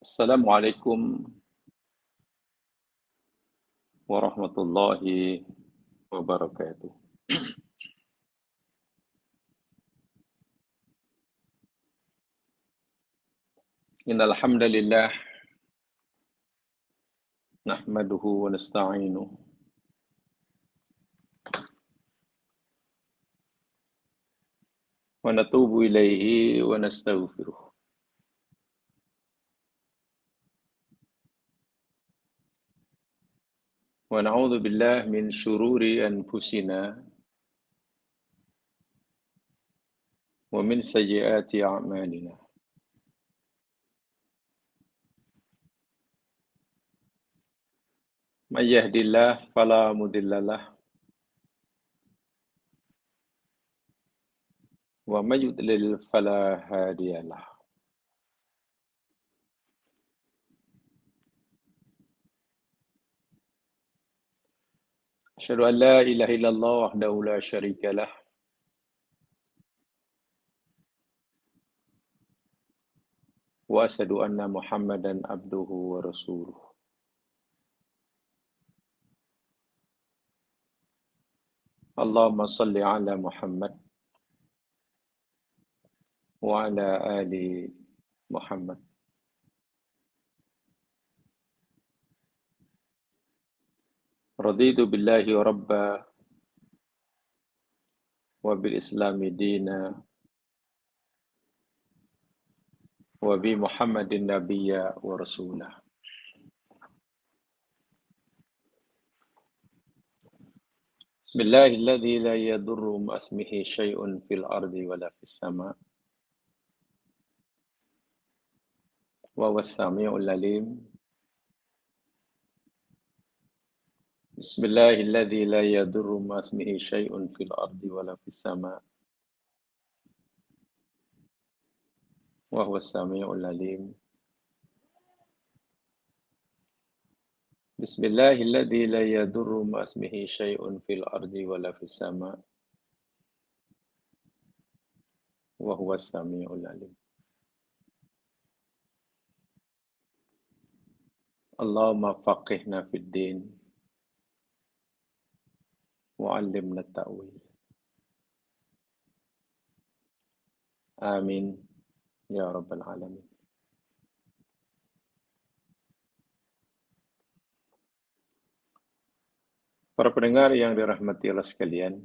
Assalamualaikum warahmatullahi wabarakatuh. Innal hamdalillah nahmaduhu wa nasta'inuhu wa natubu ilaihi wa nastaghfiruh. Wa na'udzu billahi min syururi anfusina wa min sayyiati a'malina. May yahdihillahu fala mudilla lahu wa may yudlil fala hadiya lahu. Asyhadu an la ilaha illallah wahdahu la syarika lah wa asyhadu anna Muhammadan abduhu wa rasuluh. Allahumma salli ala Muhammad wa ala ali Muhammad. Raditu billahi rabba wa bil islami dina wa bi Muhammadin nabiyya wa rasulah. Bismillahilladzi la yadurru ma'asmihi syai'un fil ardi wala fis sama' wa huwas sami'ul alim. Bismillahilladzi la yadurru ma'asmihi syai'un fil ardi wala fis sama' wa huwas sami'ul alim. Bismillahilladzi la yadurru ma'asmihi syai'un fil ardi wala fis sama' wa huwas sami'ul alim. Allahumma faqihna fid din wa 'allimna at-ta'wil. Amin ya rabbal alamin. Para pendengar yang dirahmati Allah sekalian,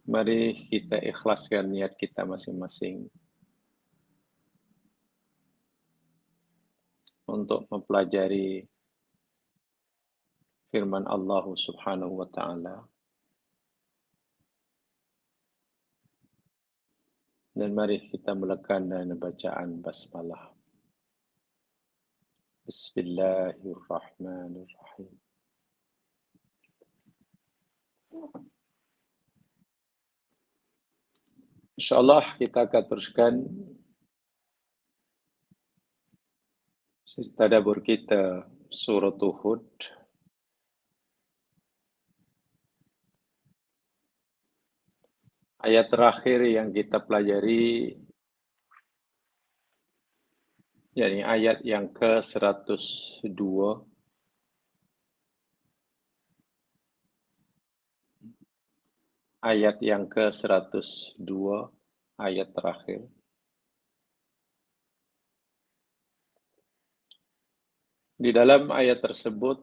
mari kita ikhlaskan niat kita masing-masing untuk mempelajari firman Allah Subhanahu wa taala. Dan mari kita mulakan dengan bacaan basmalah. Bismillahirrahmanirrahim. InsyaAllah kita akan teruskan tadabbur kita surah Hud. Ayat terakhir yang kita pelajari, yakni ayat yang ke-102. Ayat yang ke-102, ayat terakhir. Di dalam ayat tersebut,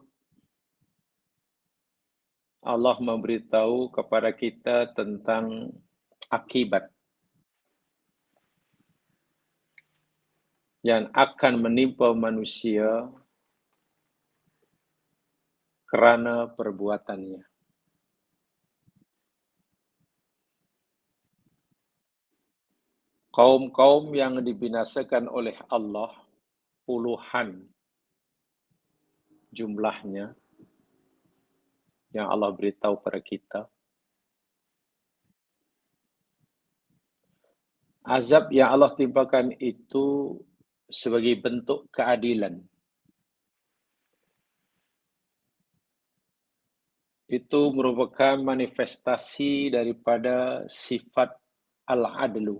Allah memberitahu kepada kita tentang akibat yang akan menimpa manusia kerana perbuatannya. Kaum-kaum yang dibinasakan oleh Allah puluhan jumlahnya yang Allah beritahu pada kita. Azab yang Allah timpakan itu sebagai bentuk keadilan. Itu merupakan manifestasi daripada sifat al-adlu.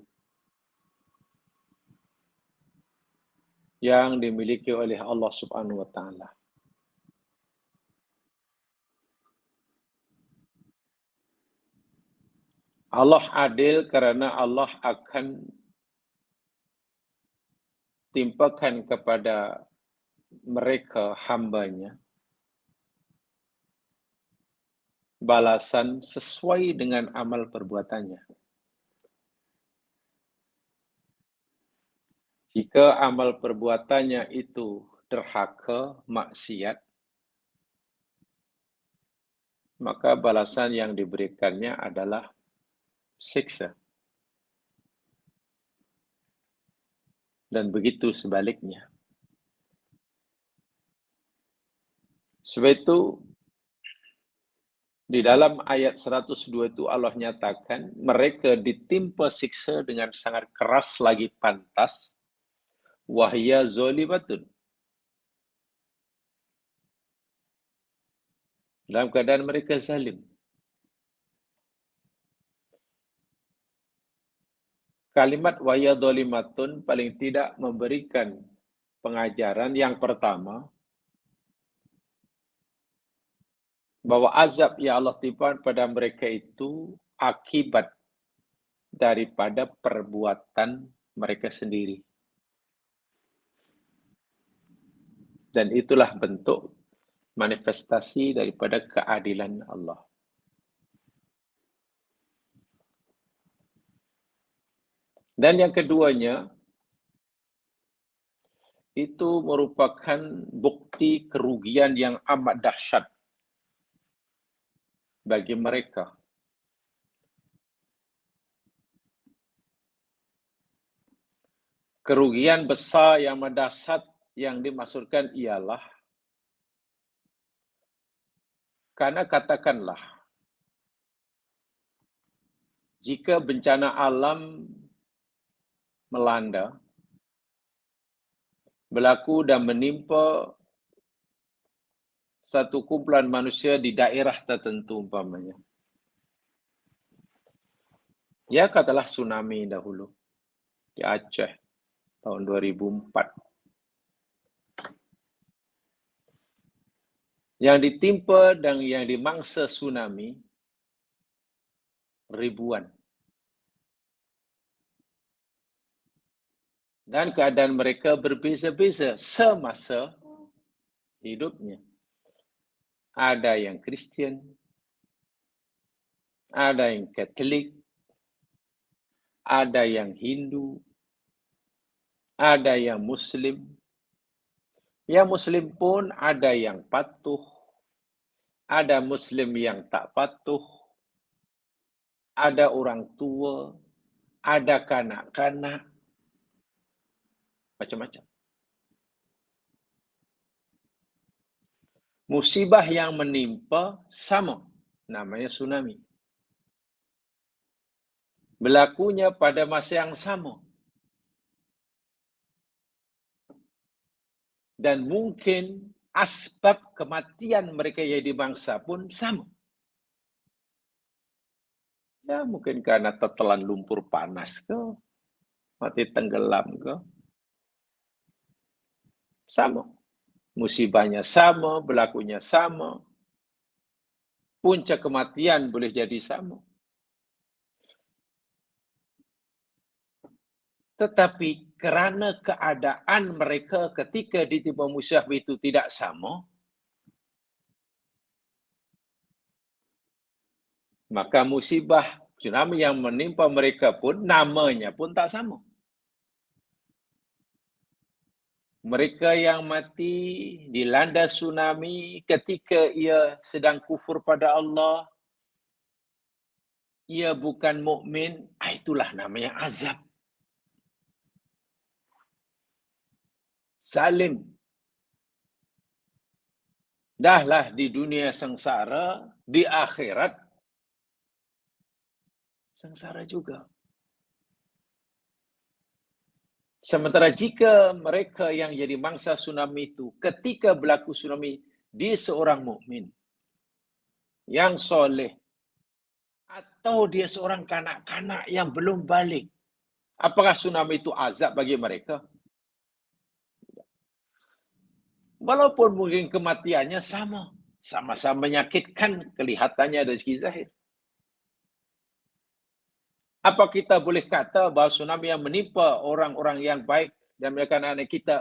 yang dimiliki oleh Allah Subhanahu wa taala. Allah adil karena Allah akan timpakan kepada mereka hambanya balasan sesuai dengan amal perbuatannya. Jika amal perbuatannya itu derhaka, maksiat, maka balasan yang diberikannya adalah siksa. Dan begitu sebaliknya. Sebab itu, di dalam ayat 102 itu Allah nyatakan, mereka ditimpa siksa dengan sangat keras lagi pantas, wahya zolimatun. Dalam keadaan mereka zalim. Kalimat wahya zolimatun paling tidak memberikan pengajaran yang pertama, bahwa azab yang Allah timpakan pada mereka itu akibat daripada perbuatan mereka sendiri. Dan itulah bentuk manifestasi daripada keadilan Allah. Dan yang keduanya, itu merupakan bukti kerugian yang amat dahsyat bagi mereka. Kerugian besar yang amat dahsyat yang dimaksudkan ialah karena katakanlah jika bencana alam melanda, berlaku dan menimpa satu kumpulan manusia di daerah tertentu umpamanya. Ya, katalah tsunami dahulu di Aceh tahun 2004. Yang ditimpa dan yang dimangsa tsunami ribuan. Dan keadaan mereka berbeza-beza semasa hidupnya. Ada yang Kristian, ada yang Katolik, ada yang Hindu, ada yang Muslim. Yang Muslim pun ada yang patuh, ada Muslim yang tak patuh, ada orang tua, ada kanak-kanak, macam-macam. Musibah yang menimpa sama, namanya tsunami. Berlakunya pada masa yang sama. Dan mungkin asbab kematian mereka yang dimangsa pun sama. Ya, mungkin karena tertelan lumpur panas ke, mati tenggelam ke. Sama. Musibahnya sama, berlakunya sama. Puncak kematian boleh jadi sama. Tetapi kerana keadaan mereka ketika ditimpa musibah itu tidak sama, maka musibah tsunami yang menimpa mereka pun namanya pun tak sama. Mereka yang mati dilanda tsunami ketika ia sedang kufur pada Allah, ia bukan mukmin, itulah namanya azab. Zalim. Dahlah di dunia sengsara, di akhirat sengsara juga. Sementara jika mereka yang jadi mangsa tsunami itu, ketika berlaku tsunami, dia seorang mukmin yang soleh, atau dia seorang kanak-kanak yang belum balik, apakah tsunami itu azab bagi mereka? Walaupun mungkin kematiannya sama. Sama-sama menyakitkan kelihatannya dari segi zahir. Apa kita boleh kata bahawa tsunami yang menimpa orang-orang yang baik dan mereka anak-anak kita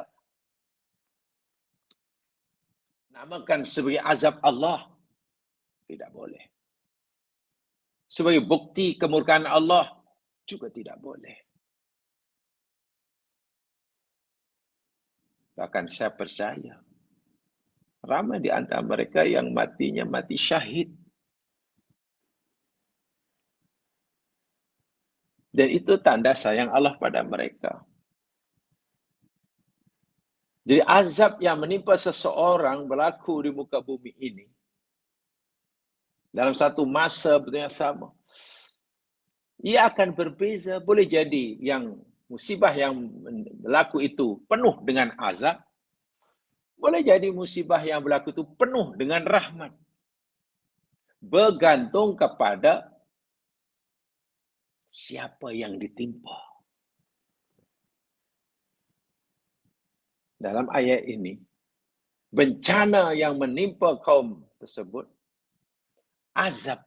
namakan sebagai azab Allah? Tidak boleh. Sebagai bukti kemurkaan Allah? Juga tidak boleh. Bahkan saya percaya, ramai di antara mereka yang matinya mati syahid. Dan itu tanda sayang Allah pada mereka. Jadi azab yang menimpa seseorang berlaku di muka bumi ini dalam satu masa yang sama. Ia akan berbeza, boleh jadi yang musibah yang berlaku itu penuh dengan azab, boleh jadi musibah yang berlaku itu penuh dengan rahmat. Bergantung kepada siapa yang ditimpa. Dalam ayat ini, bencana yang menimpa kaum tersebut, azab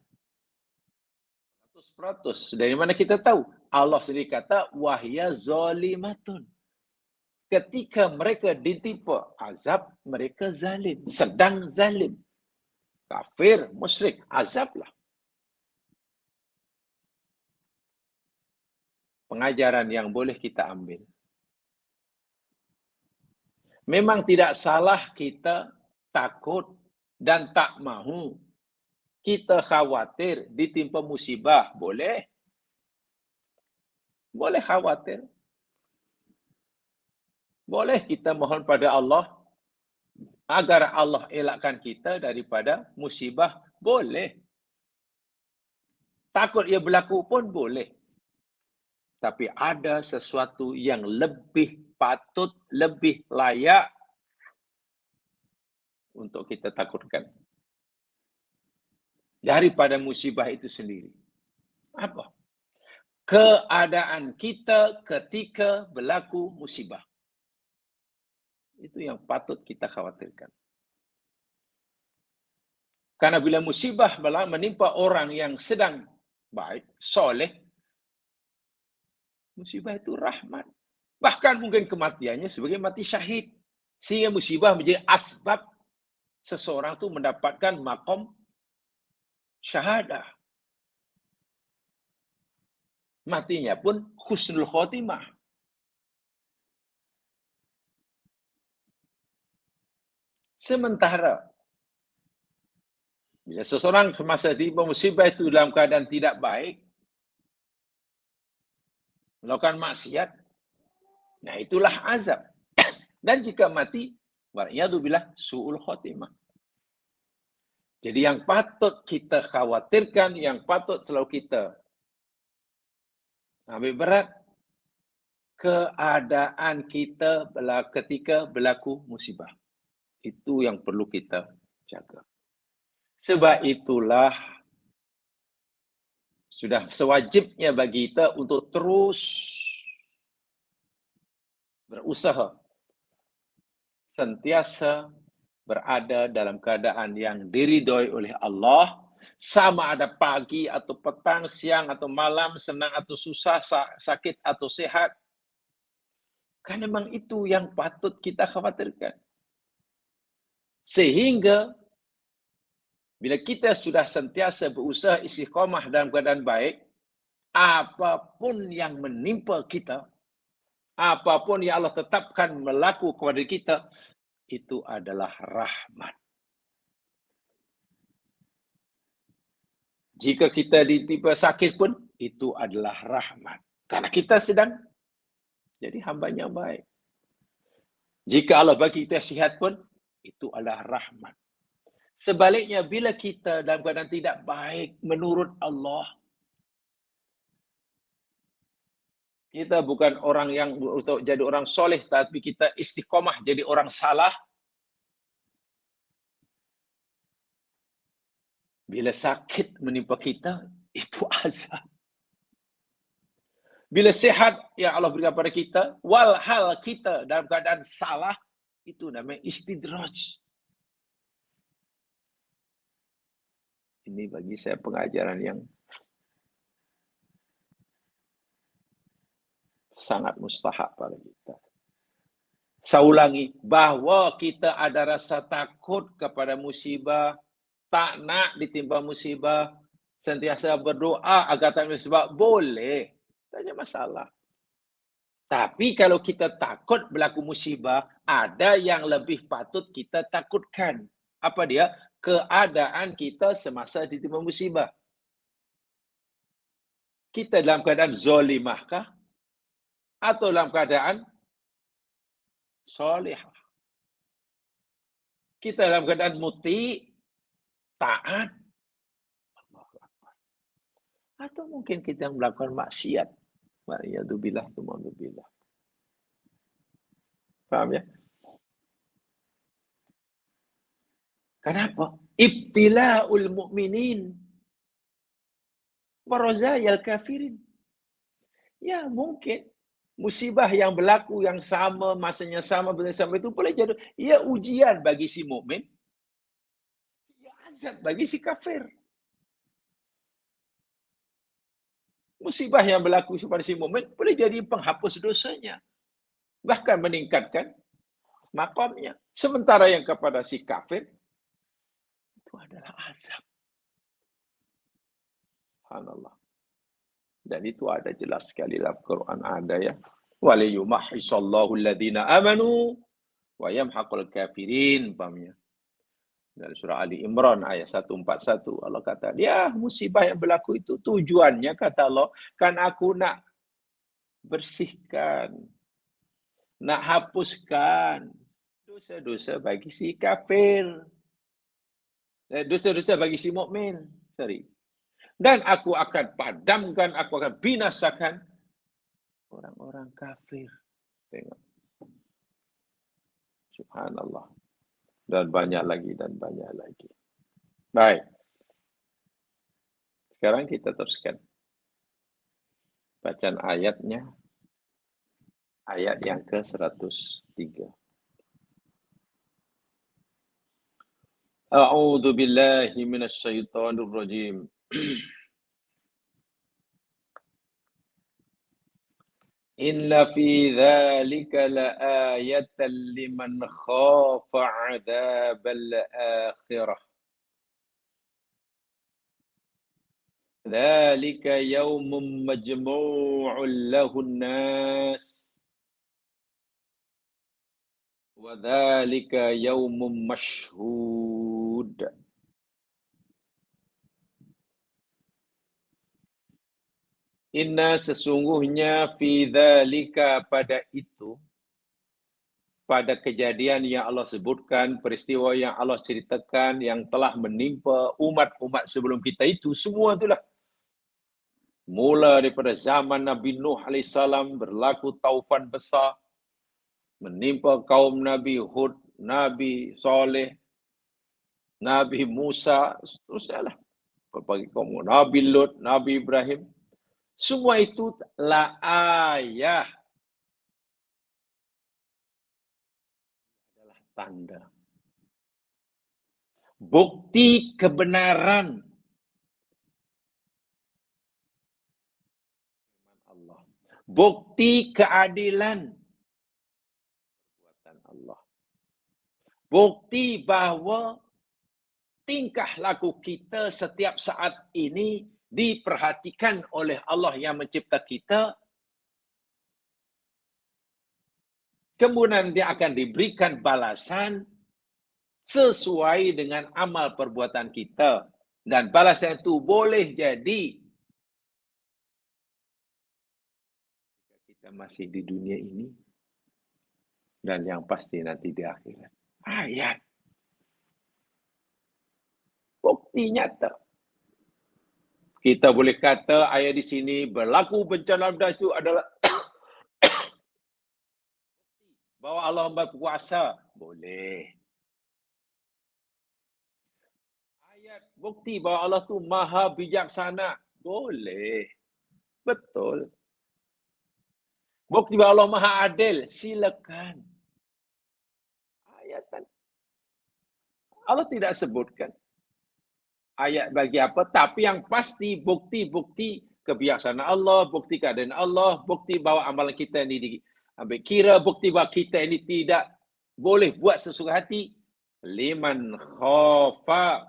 100%. Dari mana kita tahu? Allah sendiri kata, wahya zalimatun. Ketika mereka ditimpa azab, mereka zalim. Sedang zalim. Kafir, musyrik, azablah. Pengajaran yang boleh kita ambil. Memang tidak salah kita takut dan tak mahu. Kita khawatir ditimpa musibah. Boleh. Boleh khawatir. Boleh kita mohon pada Allah agar Allah elakkan kita daripada musibah. Boleh. Takut ia berlaku pun boleh. Tapi ada sesuatu yang lebih patut, lebih layak untuk kita takutkan daripada musibah itu sendiri. Apa? Keadaan kita ketika berlaku musibah. Itu yang patut kita khawatirkan. Karena bila musibah menimpa orang yang sedang baik, soleh, musibah itu rahmat. Bahkan mungkin kematiannya sebagai mati syahid. Sehingga musibah menjadi asbab seseorang itu mendapatkan maqam syahadah. Matinya pun husnul khotimah. Sementara, bila seseorang semasa tiba musibah itu dalam keadaan tidak baik, melakukan maksiat, nah itulah azab. Dan jika mati, wa'iyadzubillah su'ul khotimah. Jadi yang patut kita khawatirkan, yang patut selalu kita ambil berat, keadaan kita ketika berlaku musibah. Itu yang perlu kita jaga. Sebab itulah sudah sewajibnya bagi kita untuk terus berusaha sentiasa berada dalam keadaan yang diridhoi oleh Allah, sama ada pagi atau petang, siang atau malam, senang atau susah, sakit atau sehat. Karena memang itu yang patut kita khawatirkan. Sehingga bila kita sudah sentiasa berusaha istiqamah dalam keadaan baik, apapun yang menimpa kita, apapun yang Allah tetapkan berlaku kepada kita, itu adalah rahmat. Jika kita ditimpa sakit pun, itu adalah rahmat. Karena kita sedang jadi hamba-Nya baik. Jika Allah bagi kita sihat pun, itu adalah rahmat. Sebaliknya, bila kita dalam keadaan tidak baik menurut Allah, kita bukan orang yang untuk jadi orang soleh, tapi kita istiqomah jadi orang salah. Bila sakit menimpa kita, itu azab. Bila sehat yang Allah berikan pada kita, walhal kita dalam keadaan salah, Itu namanya istidraj. Ini bagi saya pengajaran yang sangat mustahak pada kita. Saya ulangi, bahwa kita ada rasa takut kepada musibah, tak nak ditimpa musibah, sentiasa berdoa agar tak musibah, boleh. Tak ada masalah. Tapi kalau kita takut berlaku musibah, ada yang lebih patut kita takutkan. Apa dia? Keadaan kita semasa ditimpa musibah. Kita dalam keadaan zolimahkah? Atau dalam keadaan solihah? Kita dalam keadaan muti, taat, atau mungkin kita melakukan maksiat. Wa'iyadzubillah, tumadzubillah. Paham ya? Kenapa? Ibtila'ul mu'minin warazayal kafirin. Ya, mungkin musibah yang berlaku yang sama, masanya sama, bersama itu boleh jadi ya ujian bagi si mukmin, ya azab bagi si kafir. Musibah yang berlaku kepada si mukmin boleh jadi penghapus dosanya, bahkan meningkatkan makamnya. Sementara yang kepada si kafir itu adalah azab. Subhanallah. Dan itu ada jelas sekali dalam Quran ada ya. Waliyumahhisallahu alladhina amanu wa yamhaqul kafirin. Pahamnya? Dari surah Ali Imran ayat 141 Allah kata, ya musibah yang berlaku itu tujuannya kata Allah kan aku nak bersihkan, nak hapuskan dosa-dosa bagi si kafir, dosa-dosa bagi si mukmin. Sorry. Dan aku akan padamkan, aku akan binasakan orang-orang kafir. Tengok. Subhanallah. Dan banyak lagi, dan banyak lagi. Baik. Sekarang kita teruskan. Bacaan ayatnya. Ayat yang ke-103. A'udzu billahi minasyaitonir rajim. Inna fi dzalika laayatan liman khafa 'adzabal akhirah. Dzalika yaumun majmu'un lahun nas. Wa dzalika yaumun mashhud. Inna sesungguhnya fi dzalika pada itu, pada kejadian yang Allah sebutkan, peristiwa yang Allah ceritakan yang telah menimpa umat-umat sebelum kita itu, semua itulah. Mula daripada zaman Nabi Nuh AS berlaku taufan besar, menimpa kaum Nabi Hud, Nabi Saleh, Nabi Musa, seterusnya lah. Berbagai kaum, Nabi Lut, Nabi Ibrahim. Semua itu la ayah. Adalah tanda. Bukti kebenaran. Allah. Bukti keadilan. Perbuatan Allah. Bukti bahawa tingkah laku kita setiap saat ini diperhatikan oleh Allah yang mencipta kita. Kemudian dia akan diberikan balasan sesuai dengan amal perbuatan kita. Dan balasan itu boleh jadi kita masih di dunia ini dan yang pasti nanti di akhirat. Ayat. Bukti nyata. Kita boleh kata ayat di sini berlaku bencana itu adalah bahwa Allah berkuasa. Boleh. Ayat bukti bahwa Allah tu maha bijaksana. Boleh. Betul. Bukti bahwa Allah maha adil. Silakan. Allah tidak sebutkan ayat bagi apa, tapi yang pasti bukti-bukti kebijaksanaan Allah, bukti keadaan Allah, bukti bahwa amalan kita ini diambil kira, bukti bahwa kita ini tidak boleh buat sesuka hati. Liman khafa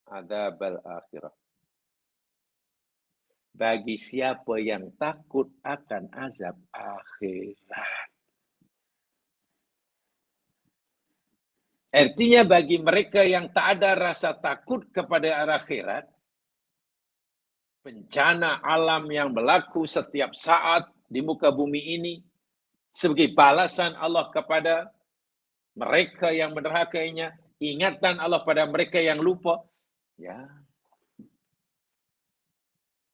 adzabal akhirah. Bagi siapa yang takut akan azab akhirat. Artinya bagi mereka yang tak ada rasa takut kepada akhirat, bencana alam yang berlaku setiap saat di muka bumi ini, sebagai balasan Allah kepada mereka yang menderhakainya, ingatan Allah pada mereka yang lupa, ya,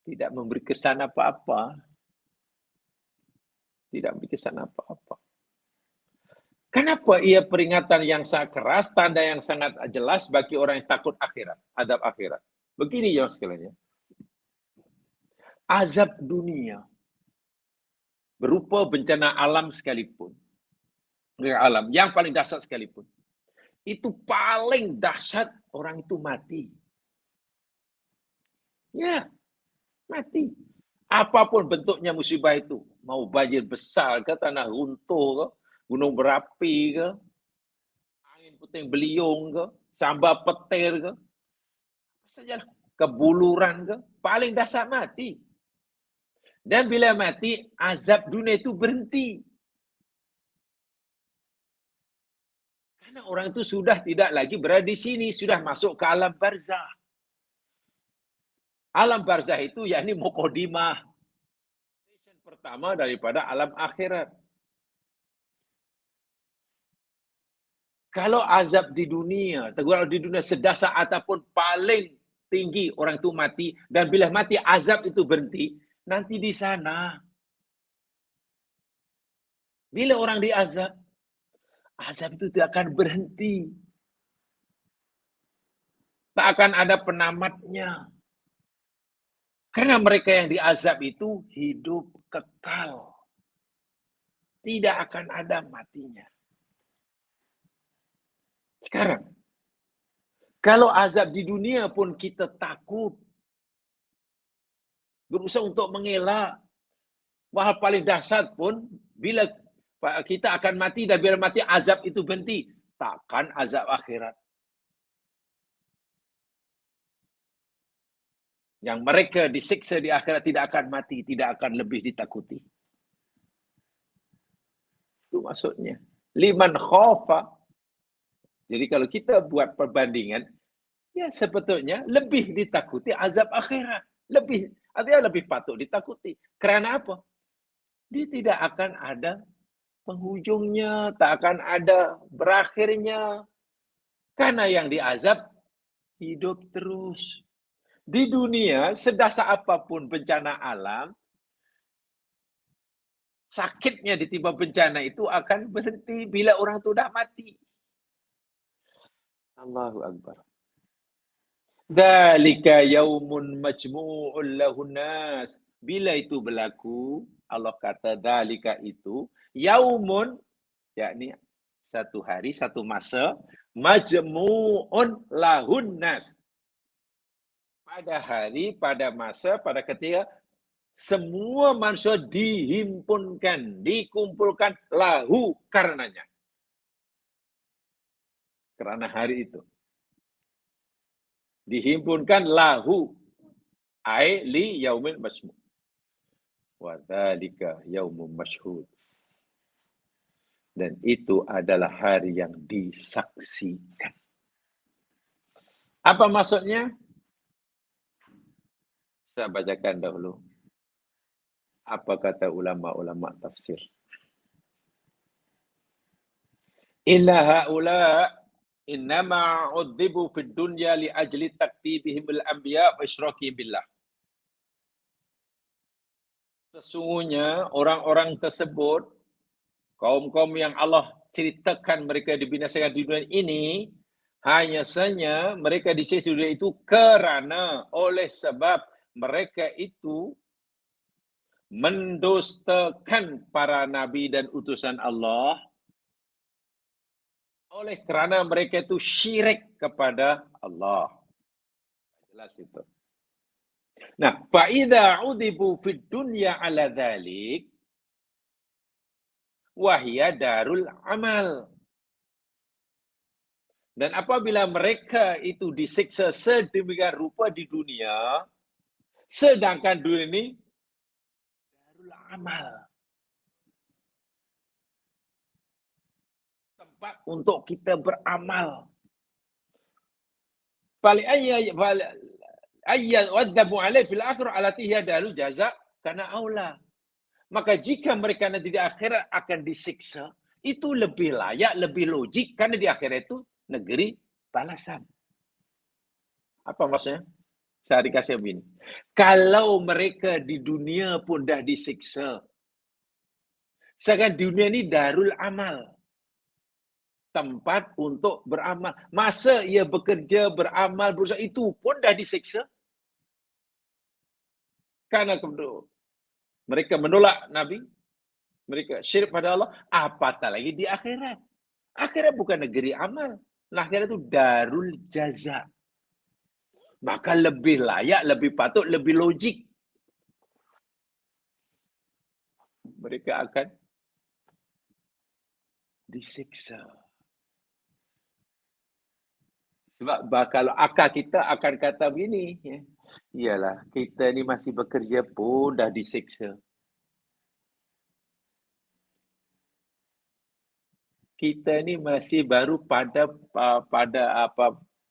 tidak memberi kesan apa-apa. Tidak memberi kesan apa-apa. Kenapa ia peringatan yang sangat keras, tanda yang sangat jelas bagi orang yang takut akhirat, azab akhirat? Begini ya sekalian, azab dunia berupa bencana alam sekalipun, alam yang paling dahsyat sekalipun, itu paling dahsyat orang itu mati. Ya, mati. Apapun bentuknya musibah itu, mau banjir besar ke, tanah runtuh ke, gunung berapi ke, angin puting beliung ke, sambar petir ke, sajalah, kebuluran ke, paling dahsyat mati. Dan bila mati, azab dunia itu berhenti. Karena orang itu sudah tidak lagi berada di sini, sudah masuk ke alam barzah. Alam barzah itu yakni muqaddimah, pertama daripada alam akhirat. Kalau azab di dunia, teguran di dunia sedasar ataupun paling tinggi orang itu mati, dan bila mati azab itu berhenti, nanti di sana. Bila orang diazab, azab itu tidak akan berhenti. Tak akan ada penamatnya. Karena mereka yang diazab itu hidup kekal. Tidak akan ada matinya. Sekarang, kalau azab di dunia pun kita takut, berusaha untuk mengelak, hal paling dahsyat pun, bila kita akan mati dan bila mati azab itu berhenti, takkan azab akhirat. Yang mereka disiksa di akhirat tidak akan mati, tidak akan lebih ditakuti. Itu maksudnya. Liman khafa. Jadi kalau kita buat perbandingan, ya sebetulnya lebih ditakuti azab akhirat. Artinya lebih patut ditakuti. Kerana apa? Dia tidak akan ada penghujungnya, tak akan ada berakhirnya. Karena yang diazab hidup terus. Di dunia, sedahsyat apapun bencana alam, sakitnya ditimpa bencana itu akan berhenti bila orang itu dah mati. Allahu Akbar. Dzalika yaumun majmu'un lahun nas. Bila itu berlaku, Allah kata dzalika itu yaumun, yakni satu hari, satu masa, majmu'un lahun nas. Pada hari, pada masa, pada ketika semua manusia dihimpunkan, dikumpulkan lahu karenanya. Kerana hari itu. Dihimpunkan lahu. Ai li yaumil majmu'. Wa dzalika yaumum masyhud. Dan itu adalah hari yang disaksikan. Apa maksudnya? Saya bacakan dahulu. Apa kata ulama-ulama tafsir? Illa haula innama udzibu fid dunya li ajli takdibihim al-anbiya wa isyraki billah. Sesungguhnya orang-orang tersebut, kaum-kaum yang Allah ceritakan mereka dibinasakan di dunia ini, hanya saja mereka disiksa di dunia itu kerana oleh sebab mereka itu mendustakan para nabi dan utusan Allah. oleh kerana mereka itu syirik kepada Allah. Jelas itu. Nah, fa idza udibu fid dunya ala dzalik wa hiya darul amal. Dan apabila mereka itu disiksa sedemikian rupa di dunia, sedangkan dunia ini darul amal, tempat untuk kita beramal. Fali ayya wadabu alaih fil akhirah alati hiya darul jaza kana aula. Maka jika mereka nanti di akhirat akan disiksa, itu lebih layak, lebih logik karena di akhirat itu negeri balasan. Apa maksudnya? Saya dikasih begini. Kalau mereka di dunia pun dah disiksa, sekarang dunia ini darul amal. Tempat untuk beramal. Masa ia bekerja, beramal, berusaha, itu pun dah disiksa. Karena mereka menolak Nabi, mereka syirik pada Allah, apatah lagi di akhirat. Akhirat bukan negeri amal. Akhirat itu darul jaza. Maka lebih layak, lebih patut, lebih logik. Mereka akan disiksa. Sebab kalau akal kita akan kata begini, ya. Iyalah, kita ni masih bekerja pun dah disiksa. Kita ni masih baru pada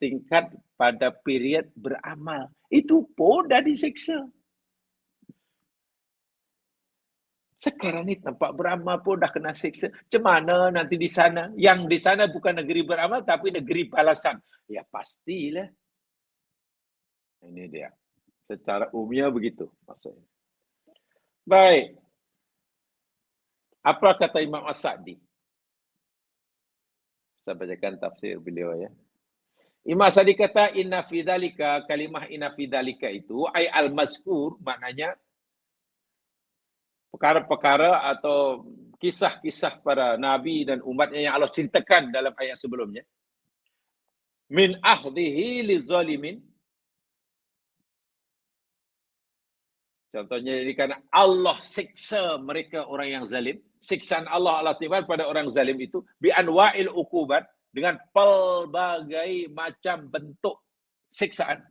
tingkat pada period beramal. Itu pun dah disiksa. Sekarang ni tempat beramal pun dah kena siksa. Macam mana nanti di sana? Yang di sana bukan negeri beramal tapi negeri balasan. Ya pastilah. Ini dia. Secara umumnya begitu maksudnya. Baik. Apa kata Imam As-Sa'di? Saya bacakan tafsir beliau ya. Imam As-Sa'di kata inna fi dzalika, kalimah inna fi dzalika itu ay al-mazkur, maknanya perkara-perkara atau kisah-kisah para nabi dan umatnya yang Allah cintakan dalam ayat sebelumnya. Min ahdhihi lizalimin. Contohnya ini karena Allah siksa mereka orang yang zalim. Siksaan Allah timbal pada orang zalim itu bi anwa'il uqubat, dengan pelbagai macam bentuk siksaan.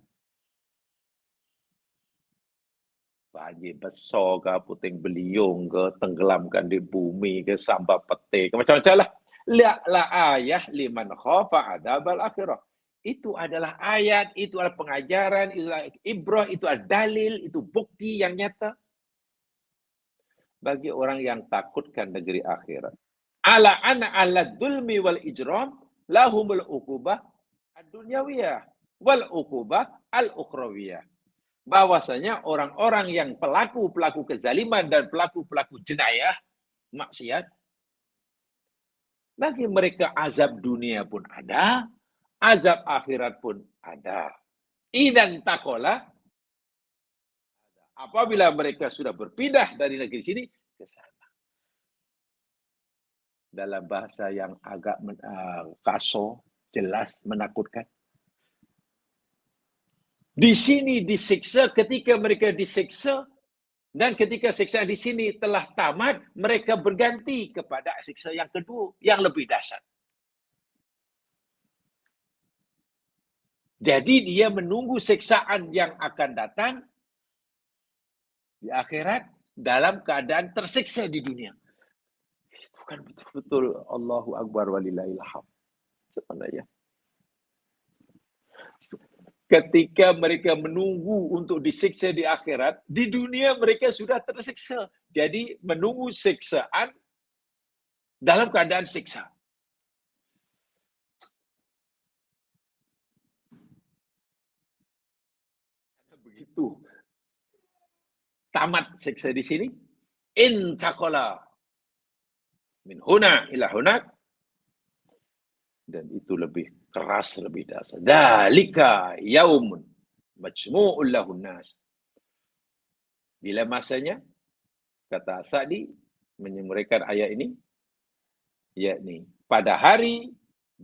Banjir besar ke, puting beliung ke, tenggelamkan di bumi ke, sambar petir ke, macam-macam lah. Lihatlah ayah liman khafa adzabal akhirah. Itu adalah ayat, itu adalah pengajaran, itu adalah ibrah, itu adalah dalil, itu bukti yang nyata bagi orang yang takutkan negeri akhirat. Ala ana ala dzulmi wal ijram lahumul uqubah ad-dunyawiyah wal uqubah al-ukhrawiyah. Bahwasanya orang-orang yang pelaku-pelaku kezaliman dan pelaku-pelaku jenayah, maksiat, bagi mereka azab dunia pun ada, azab akhirat pun ada. Idan takola, apabila mereka sudah berpindah dari negeri sini ke sana. Dalam bahasa yang agak kasar, jelas, menakutkan. Di sini disiksa, ketika mereka disiksa, dan ketika siksa di sini telah tamat, mereka berganti kepada siksa yang kedua, yang lebih dahsyat. Jadi dia menunggu siksaan yang akan datang di akhirat dalam keadaan tersiksa di dunia. Itu kan betul-betul Allahu Akbar walillahil hamd. Sebenarnya. Ketika mereka menunggu untuk disiksa di akhirat, di dunia mereka sudah tersiksa. Jadi menunggu siksaan dalam keadaan siksa. Begitu tamat siksa di sini, intaqala min huna ila hunak, dan itu lebih keras, lebih dasar. Dalika yaumun majmu'ul lahun nas. Bila masanya, kata Sa'di menyemuraikan ayat ini, yakni pada hari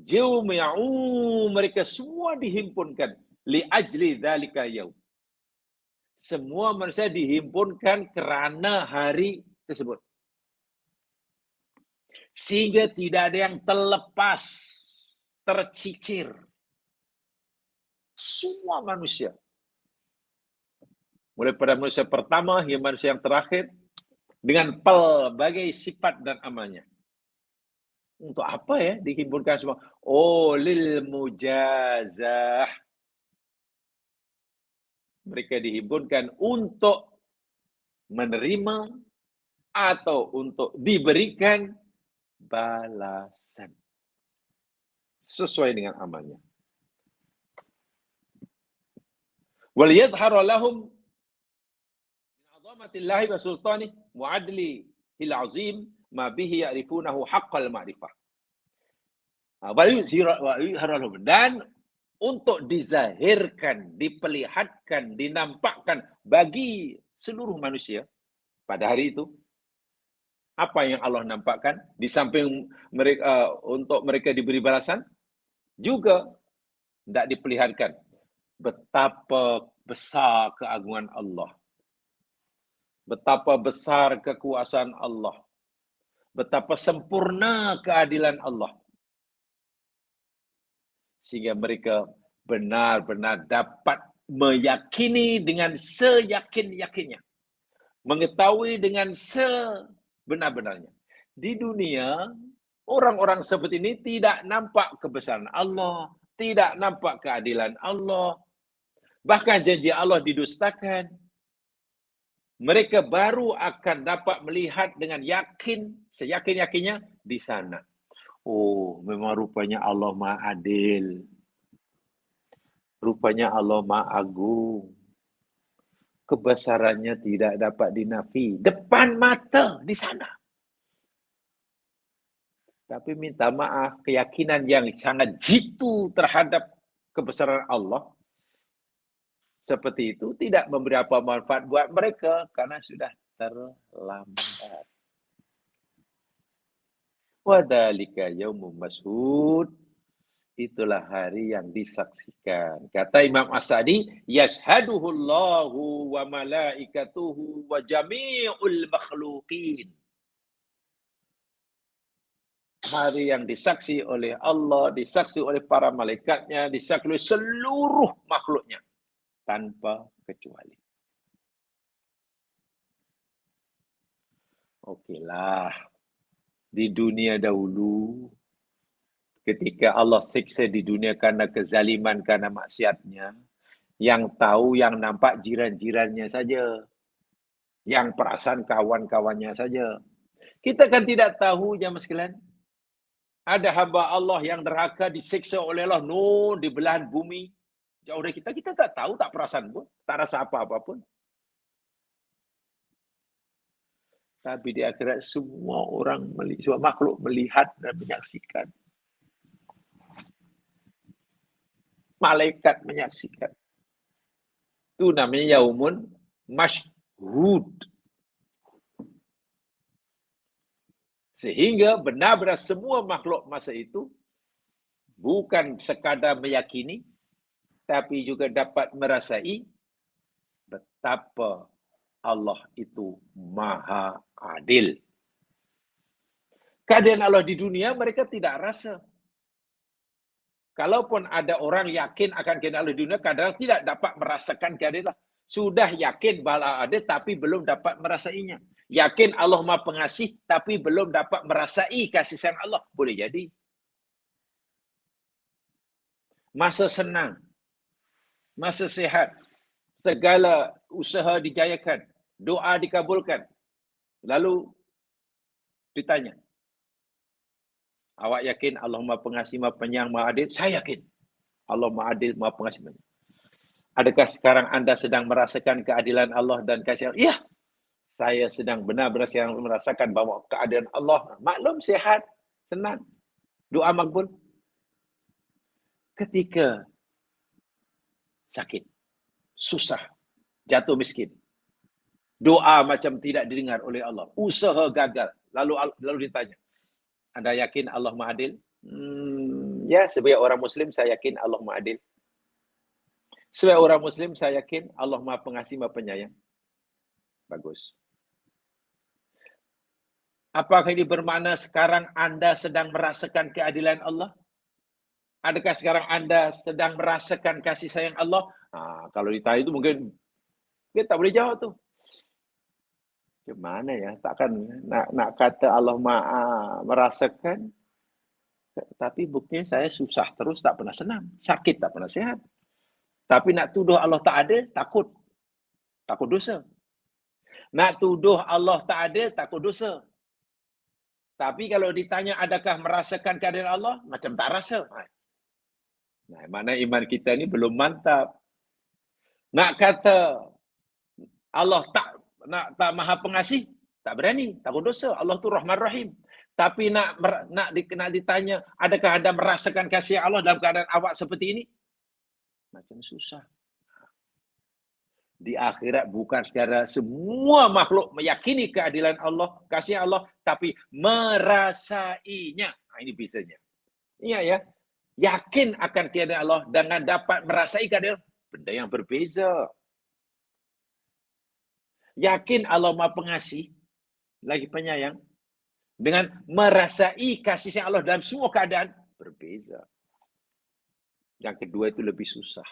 Jumi'u, mereka semua dihimpunkan li ajli dzalika yaum. Semua manusia dihimpunkan kerana hari tersebut. Sehingga tidak ada yang terlepas, tercicir. Semua manusia. Mulai pada manusia pertama hingga manusia yang terakhir. Dengan pelbagai sifat dan amalnya. Untuk apa ya dihimpunkan semua? Oh, lil mujazah. Mereka dihimpunkan untuk menerima atau untuk diberikan balasan sesuai dengan amalnya. Wal yadhharu lahum min 'azamatillahi wa sultanih wa 'adlihil 'azim ma bihi ya'rifunahu haqqal ma'rifah. Dan untuk dizahirkan, diperlihatkan, dinampakkan bagi seluruh manusia pada hari itu. Apa yang Allah nampakkan di samping mereka untuk mereka diberi balasan, juga tidak diperlihatkan betapa besar keagungan Allah, betapa besar kekuasaan Allah, betapa sempurna keadilan Allah, sehingga mereka benar-benar dapat meyakini dengan seyakin-yakinnya, mengetahui dengan sebenar-benarnya. Di dunia, orang-orang seperti ini tidak nampak kebesaran Allah, tidak nampak keadilan Allah, bahkan janji Allah didustakan. Mereka baru akan dapat melihat dengan yakin, seyakin-yakinnya di sana. Oh, memang rupanya Allah Maha Adil. Rupanya Allah Maha Agung. Kebesarannya tidak dapat dinafi. Depan mata di sana. Tapi minta maaf, keyakinan yang sangat jitu terhadap kebesaran Allah seperti itu tidak memberi apa manfaat buat mereka karena sudah terlambat. Wadzalika yaumum mashhud. Itulah hari yang disaksikan. Kata Imam As-Sa'di, yashhaduhullahu wa malaikatuhu wa jami'ul makhluqin. Hari yang disaksi oleh Allah, disaksi oleh para malaikatnya, disaksi oleh seluruh makhluknya tanpa kecuali. Okeylah. Di dunia dahulu, ketika Allah siksa di dunia karena kezaliman, karena maksiatnya, yang tahu, yang nampak jiran-jirannya saja. Yang perasan kawan-kawannya saja. Kita kan tidak tahu, jemaah sekalian. Ada hamba Allah yang derhaka disiksa oleh Allah di belahan bumi. Jauh dari kita, kita tak tahu, tak perasan pun. Tak rasa apa-apa pun. Tapi di akhirat semua orang, semua makhluk melihat dan menyaksikan. Malaikat menyaksikan. Itu namanya yaumun mashhud. Sehingga benar-benar semua makhluk masa itu bukan sekadar meyakini, tapi juga dapat merasai betapa Allah itu Maha Adil. Keadaan Allah di dunia mereka tidak rasa. Kalaupun ada orang yakin akan keadaan Allah di dunia, kadang tidak dapat merasakan keadaan Allah. Sudah yakin bahwa ada tapi belum dapat merasainya. Yakin Allah Maha Pengasih tapi belum dapat merasai kasih sayang Allah. Boleh jadi. Masa senang, masa sehat, segala usaha dijayakan, doa dikabulkan. Lalu ditanya, awak yakin Allah Maha Pengasih, Maha Penyayang, Maha Adil? Saya yakin. Allah Maha Adil, Maha Pengasih. Adakah sekarang anda sedang merasakan keadilan Allah dan kasih Allah? Ya, saya sedang benar-benar merasakan bahwa keadilan Allah. Maklum, sehat, senang. Doa makbul. Ketika sakit, susah, jatuh miskin. Doa macam tidak didengar oleh Allah. Usaha gagal. Lalu ditanya, anda yakin Allah Maha Adil? Ya, sebagai orang Muslim saya yakin Allah Maha Adil. Sebagai orang Muslim saya yakin Allah Maha Pengasih, Maha Penyayang. Bagus. Apakah ini bermakna sekarang Anda sedang merasakan keadilan Allah? Adakah sekarang Anda sedang merasakan kasih sayang Allah? Kalau ditanya itu mungkin kita tak boleh jawab tuh. Gimana ya? Takkan nak kata Allah Maha merasakan, tapi buktinya saya susah terus, tak pernah senang. Sakit, tak pernah sehat. Tapi nak tuduh Allah tak ada, takut. Takut dosa. Nak tuduh Allah tak ada, takut dosa. Tapi kalau ditanya adakah merasakan keadaan Allah, macam tak rasa. Nah, mana iman kita ni belum mantap. Nak kata Allah tak Maha Pengasih, tak berani, takut dosa. Allah tu Rahman Rahim. Tapi nak ditanya, adakah Anda merasakan kasih Allah dalam keadaan awak seperti ini? Macam susah. Di akhirat bukan sekadar semua makhluk meyakini keadilan Allah, kasih Allah, tapi merasainya. Ini bisanya. Ingat ya, yakin akan keadaan Allah dengan dapat merasai keadaan benda yang berbeza. Yakin Allah Maha Pengasih, lagi penyayang, dengan merasai kasih sayang Allah dalam semua keadaan berbeza. Yang kedua itu lebih susah.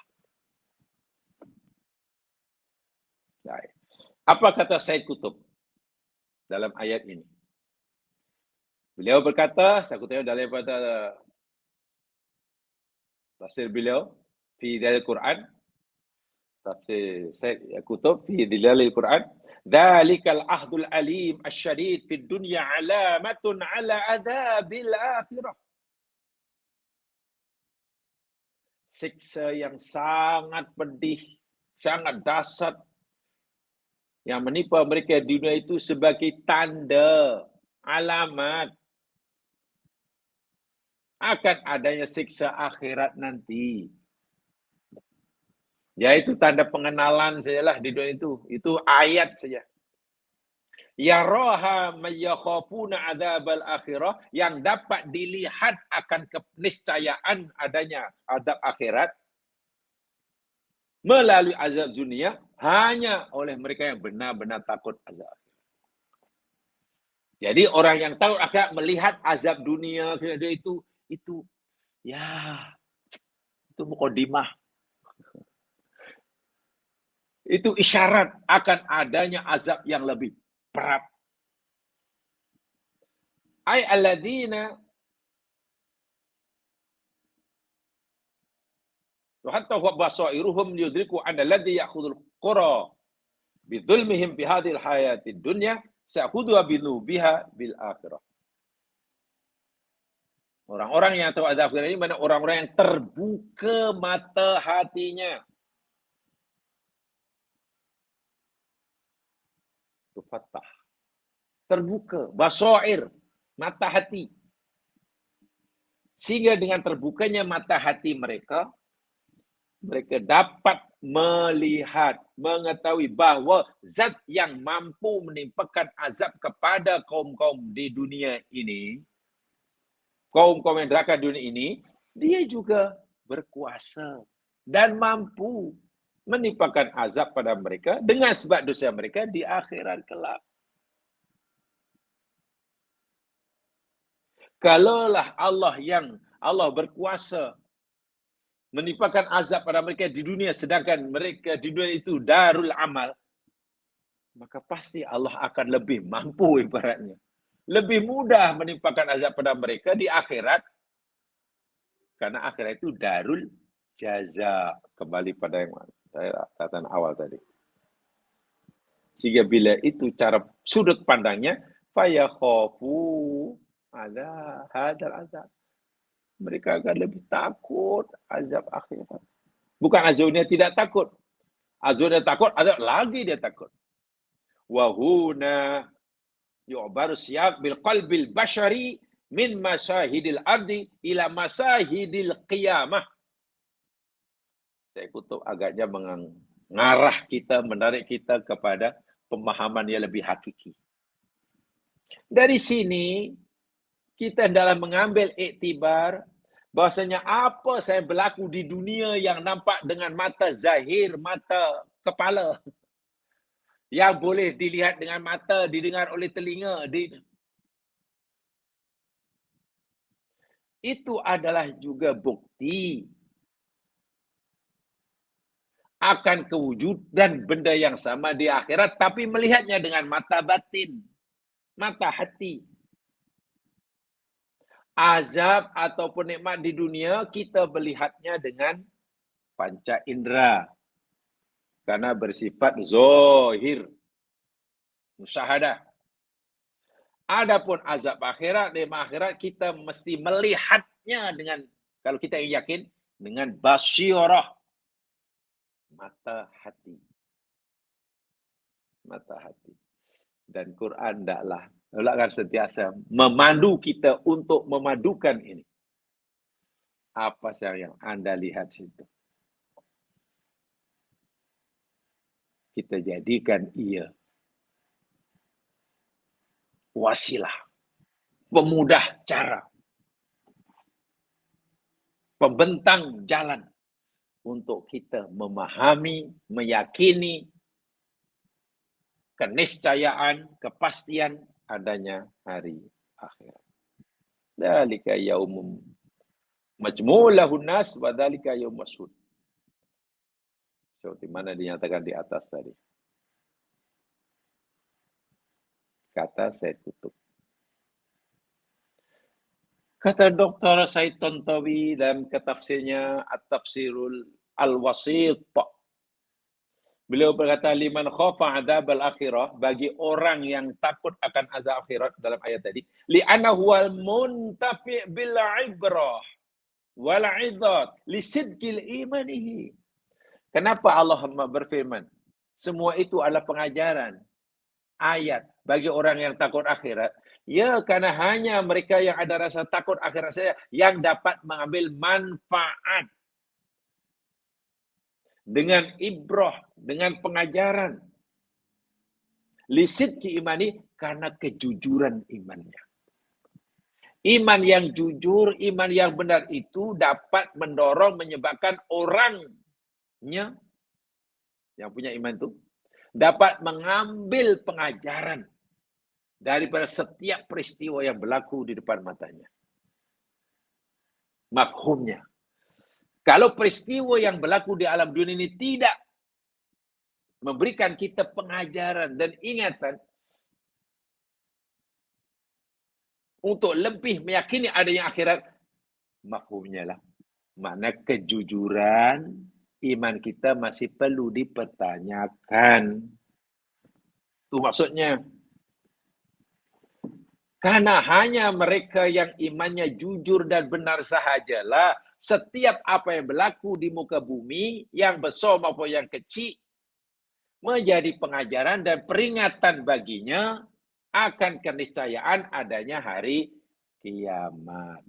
Baik. Apa kata Said Qutb dalam ayat ini? Beliau berkata, saya kutip daripada tafsir beliau, fi dalil Quran, tafsir Said Qutb fi dalil Quran, dzalikal ahdul alim asyadid fid dunya alamatun ala adzabil akhirah. Siksa yang sangat pedih, sangat dahsyat yang menimpa mereka di dunia itu sebagai tanda, alamat akan adanya siksa akhirat nanti. Yaitu tanda pengenalan sajalah di dunia itu. Itu ayat saja. Yaraha mayakhafuna adzabal akhirah, yang dapat dilihat akan keniscayaan adanya azab akhirat melalui azab dunia hanya oleh mereka yang benar-benar takut azab akhirat. Jadi orang yang tahu akhirat melihat azab dunia itu ya, itu mukadimah. Itu isyarat akan adanya azab yang lebih berat. Ay alladzina hatta huwa basairuhum yudriku anna alladhi ya'khudhul qura bidzulmihim fi hadhil hayatid dunya sa'khudhu biha bil akhirah. Orang-orang yang tahu azab akhirat ini mana orang-orang yang terbuka mata hatinya. Tufattah. Terbuka, basair, mata hati. Sehingga dengan terbukanya mata hati mereka, mereka dapat melihat, mengetahui bahawa zat yang mampu menimpakan azab kepada kaum-kaum di dunia ini, kaum-kaum yang neraka dunia ini, dia juga berkuasa dan mampu menimpakan azab pada mereka dengan sebab dosa mereka di akhirat kelak. Kalaulah Allah berkuasa menimpakan azab pada mereka di dunia, sedangkan mereka di dunia itu darul amal, maka pasti Allah akan lebih mampu ibaratnya. Lebih mudah menimpakan azab pada mereka di akhirat, karena akhirat itu darul jaza. Kembali pada yang saya katakan awal tadi. Sehingga bila itu cara sudut pandangnya, fayakhafu ala hadal azab. Mereka akan lebih takut azab akhirat. Bukan azab dunia tidak takut. Azab dunia takut, azab lagi dia takut. Wa huna yu'baru siyaq bil qalbil bashari min masahidil ardi ila masahidil qiyamah. Saya Qutb agaknya mengarah kita, menarik kita kepada pemahaman yang lebih hakiki. Dari sini kita dalam mengambil iktibar Bahwasanya apa saya berlaku di dunia yang nampak dengan mata zahir, mata kepala, yang boleh dilihat dengan mata, didengar oleh telinga, itu adalah juga bukti akan kewujudan benda yang sama di akhirat, tapi melihatnya dengan mata batin, mata hati. Azab ataupun nikmat di dunia, kita melihatnya dengan panca indera. Karena bersifat zahir, musyahadah. Adapun azab akhirat, nikmat akhirat, kita mesti melihatnya dengan, kalau kita yakin, dengan basyirah, mata hati. Mata hati. Dan Quran tidaklah akan sentiasa memandu kita untuk memadukan ini. Apa yang Anda lihat situ? Kita jadikan ia wasilah, pemudah cara, pembentang jalan untuk kita memahami, meyakini keniscayaan, kepastian adanya hari akhirat. Dzalika yaumum majmu'un lahun nas wa dzalika yaum mashhud. Seperti mana dinyatakan di atas tadi. Kata saya tutup. Kata Dr. Said Tontowi dalam ketafsirnya At-Tafsirul Al-Wasit. Beliau berkata, liman khafa adzabal akhirah, bagi orang yang takut akan azab akhirat dalam ayat tadi, li'annahu wal muntafi' bil ibrah wal 'idat li sidqil imanihi. Kenapa Allah berfirman? Semua itu adalah pengajaran, ayat bagi orang yang takut akhirat. Ya, karena hanya mereka yang ada rasa takut akhirat saja yang dapat mengambil manfaat dengan ibrah, dengan pengajaran. Lisidki imani, karena kejujuran imannya. Iman yang jujur, iman yang benar itu dapat mendorong, menyebabkan orangnya yang punya iman itu dapat mengambil pengajaran daripada setiap peristiwa yang berlaku di depan matanya. Mafhumnya. Kalau peristiwa yang berlaku di alam dunia ini tidak memberikan kita pengajaran dan ingatan untuk lebih meyakini adanya akhirat, mafhumnya lah. Makna kejujuran iman kita masih perlu dipertanyakan. Itu maksudnya. Karena hanya mereka yang imannya jujur dan benar sahajalah setiap apa yang berlaku di muka bumi, yang besar maupun yang kecil, menjadi pengajaran dan peringatan baginya akan keniscayaan adanya hari kiamat.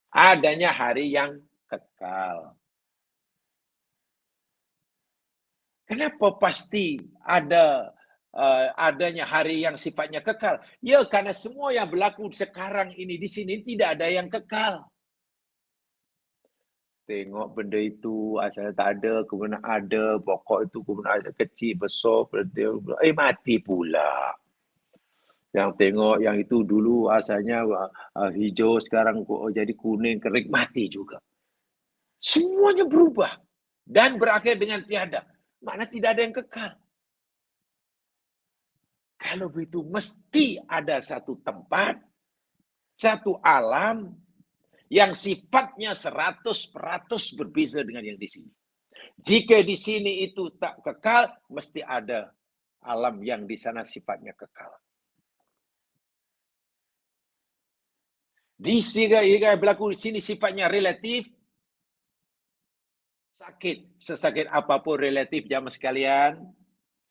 Adanya hari yang kekal. Kenapa pasti adanya hari yang sifatnya kekal? Ya, karena semua yang berlaku sekarang ini di sini tidak ada yang kekal. Tengok benda itu asalnya tak ada, kemudian ada, pokok itu kemudian ada kecil, besar, mati pula. Yang tengok yang itu dulu asalnya hijau, sekarang jadi kuning, kering, mati juga. Semuanya berubah dan berakhir dengan tiada. Makna tidak ada yang kekal. Kalau begitu mesti ada satu tempat, satu alam yang sifatnya 100% berbeza dengan yang di sini. Jika di sini itu tak kekal, mesti ada alam yang di sana sifatnya kekal. Di sini berlaku di sini sifatnya relatif, sakit, sesakit apapun relatif jamaah sekalian.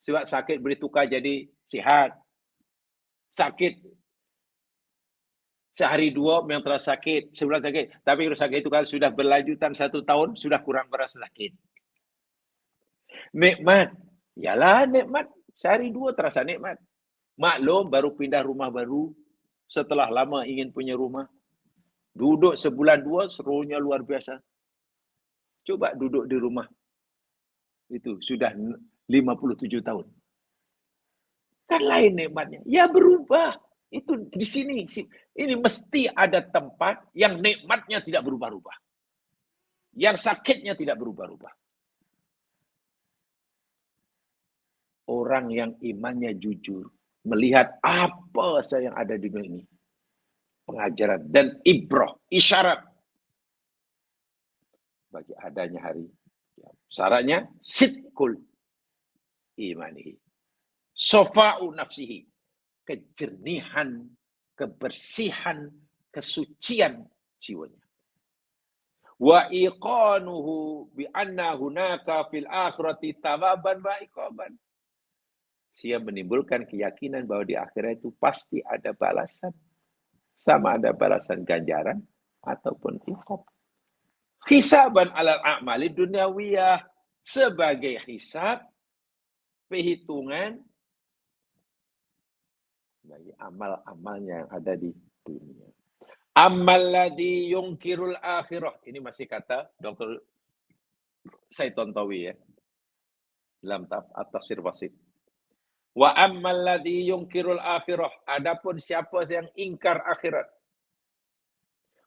Sebab sakit boleh tukar jadi sihat. Sakit sehari dua memang terasa sakit, sebulan sakit. Tapi kalau sakit itu kalau sudah berlanjutan 1 tahun, sudah kurang berasa sakit. Nikmat, yalah nikmat. Sehari dua terasa nikmat. Maklum baru pindah rumah baru, setelah lama ingin punya rumah. Duduk sebulan dua, serunya luar biasa. Coba duduk di rumah. Itu sudah 57 tahun. Kan lain nikmatnya. Ya berubah. Itu di sini. Ini mesti ada tempat yang nikmatnya tidak berubah-ubah. Yang sakitnya tidak berubah-ubah. Orang yang imannya jujur. Melihat apa saja yang ada di dunia ini. Pengajaran dan ibrah, isyarat bagi adanya hari. Syaratnya sidqul imanihi. Sofa'u nafsihi. Kejernihan, kebersihan, kesucian jiwanya. Wa iqanuhu bi anna hunaka fil akhirati thawaban wa iqaban. Dia menimbulkan keyakinan bahwa di akhirat itu pasti ada balasan. Sama ada balasan ganjaran ataupun iqab. Hisaban alal a'mali dunyawiyah. Sebagai hisab, perhitungan bagi amal-amalnya yang ada di dunia. Amal ladzi yungkirul akhirah. Ini masih kata Dr. Said Tontowi ya. Dalam tafsir wasit. Wa ammal ladzi yungkirul akhirah. Adapun siapa yang ingkar akhirat.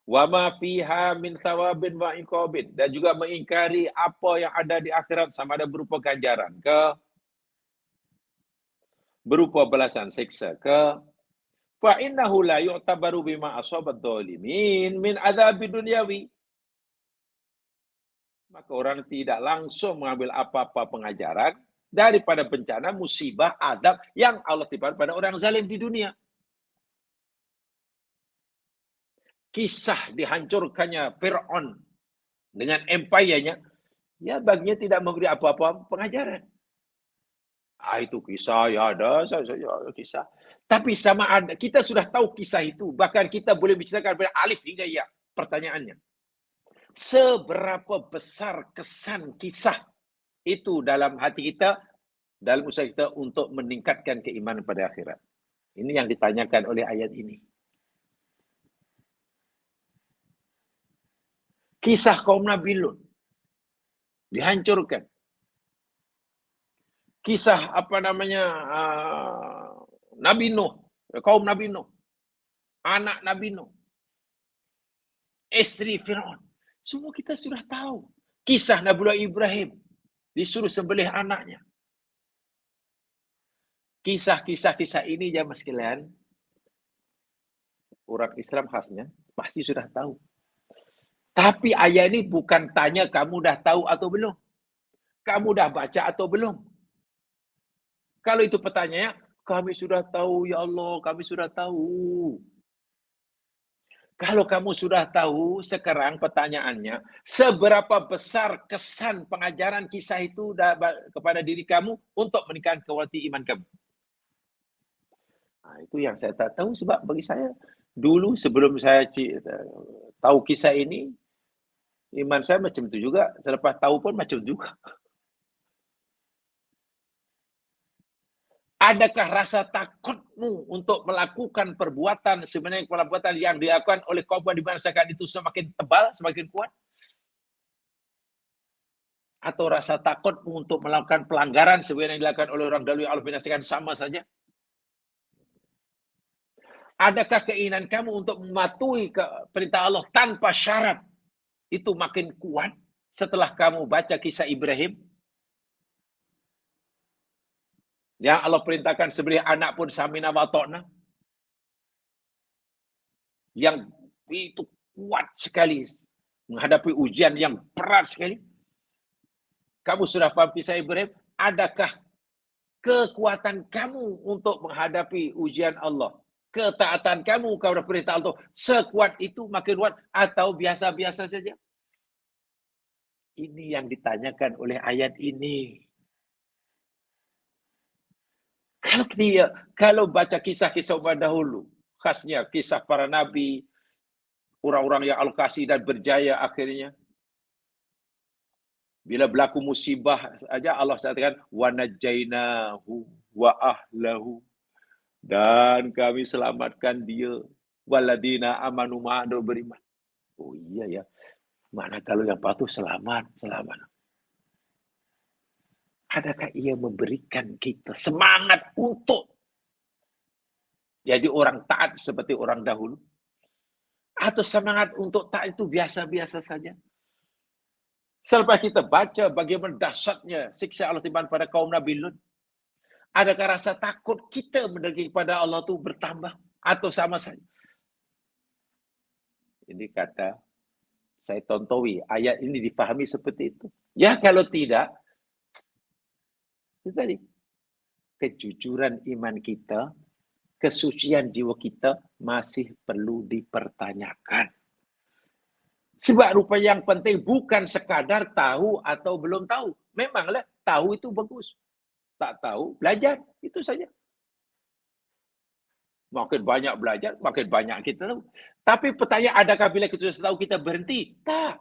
Wa ma fiha min thawabin wa iqabin. Dan juga mengingkari apa yang ada di akhirat sama ada berupa ganjaran ke berupa balasan siksa ke fa innahu la yu'tabaru bima asabat dzalimin min adzabi dunyawi. Maka orang tidak langsung mengambil apa-apa pengajaran daripada bencana, musibah, adab yang Allah timpakan pada orang zalim di dunia. Kisah dihancurkannya Fir'aun dengan empire-nya, ya baginya tidak memberi apa-apa pengajaran. Itu kisah, ya ada saja kisah. Tapi sama ada, kita sudah tahu kisah itu. Bahkan kita boleh bicarakan pada alif hingga ya. Pertanyaannya, seberapa besar kesan kisah itu dalam hati kita, dalam usaha kita untuk meningkatkan keimanan pada akhirat? Ini yang ditanyakan oleh ayat ini. Kisah kaum Nabi Lut dihancurkan. Kisah Nabi Nuh, kaum Nabi Nuh, anak Nabi Nuh, istri Fir'aun. Semua kita sudah tahu. Kisah Nabiullah Ibrahim disuruh sembelih anaknya. Kisah-kisah ini jamaah sekalian, orang Islam khasnya pasti sudah tahu. Tapi ayat ini bukan tanya kamu dah tahu atau belum. Kamu dah baca atau belum. Kalau itu pertanyaannya, kami sudah tahu ya Allah, kami sudah tahu. Kalau kamu sudah tahu, sekarang pertanyaannya, seberapa besar kesan pengajaran kisah itu kepada diri kamu untuk meningkatkan kualiti iman kamu? Nah, itu yang saya tak tahu, sebab bagi saya, dulu sebelum saya tahu kisah ini, iman saya macam itu juga, selepas tahu pun macam itu juga. Adakah rasa takutmu untuk melakukan perbuatan sebenarnya perbuatan yang dilakukan oleh kaum yang dibangsakan itu semakin tebal, semakin kuat? Atau rasa takutmu untuk melakukan pelanggaran sebenarnya yang dilakukan oleh orang dahulu yang Allah binasakan sama saja? Adakah keinginan kamu untuk mematuhi perintah Allah tanpa syarat itu makin kuat setelah kamu baca kisah Ibrahim? Yang Allah perintahkan sembelih anak pun samina wa ta'na. Yang itu kuat sekali menghadapi ujian yang berat sekali. Kamu sudah paham kisah Ibrahim? Adakah kekuatan kamu untuk menghadapi ujian Allah? Ketaatan kamu kepada perintah Allah sekuat itu, makin kuat, atau biasa-biasa saja? Ini yang ditanyakan oleh ayat ini. Kalau baca kisah-kisah umat dahulu, khasnya kisah para nabi, orang-orang yang al-kasih dan berjaya akhirnya. Bila berlaku musibah saja Allah katakan wa najainahu wa ahlahu, dan kami selamatkan dia waladina amanu ma'adu beriman. Oh iya ya, mana kalau yang patuh selamat, selamat. Adakah ia memberikan kita semangat untuk jadi orang taat seperti orang dahulu? Atau semangat untuk taat itu biasa-biasa saja? Selepas kita baca bagaimana dahsyatnya siksa Allah timbang pada kaum Nabi Lut, adakah rasa takut kita mendekati kepada Allah itu bertambah atau sama saja? Ini kata saya Tontowi, ayat ini dipahami seperti itu. Ya kalau tidak, itu tadi kejujuran iman kita, kesucian jiwa kita masih perlu dipertanyakan. Sebab rupa yang penting bukan sekadar tahu atau belum tahu. Memanglah tahu itu bagus. Tak tahu, belajar. Itu saja. Makin banyak belajar, makin banyak kita tahu. Tapi pertanyaan, adakah bila kita sudah tahu kita berhenti? Tak.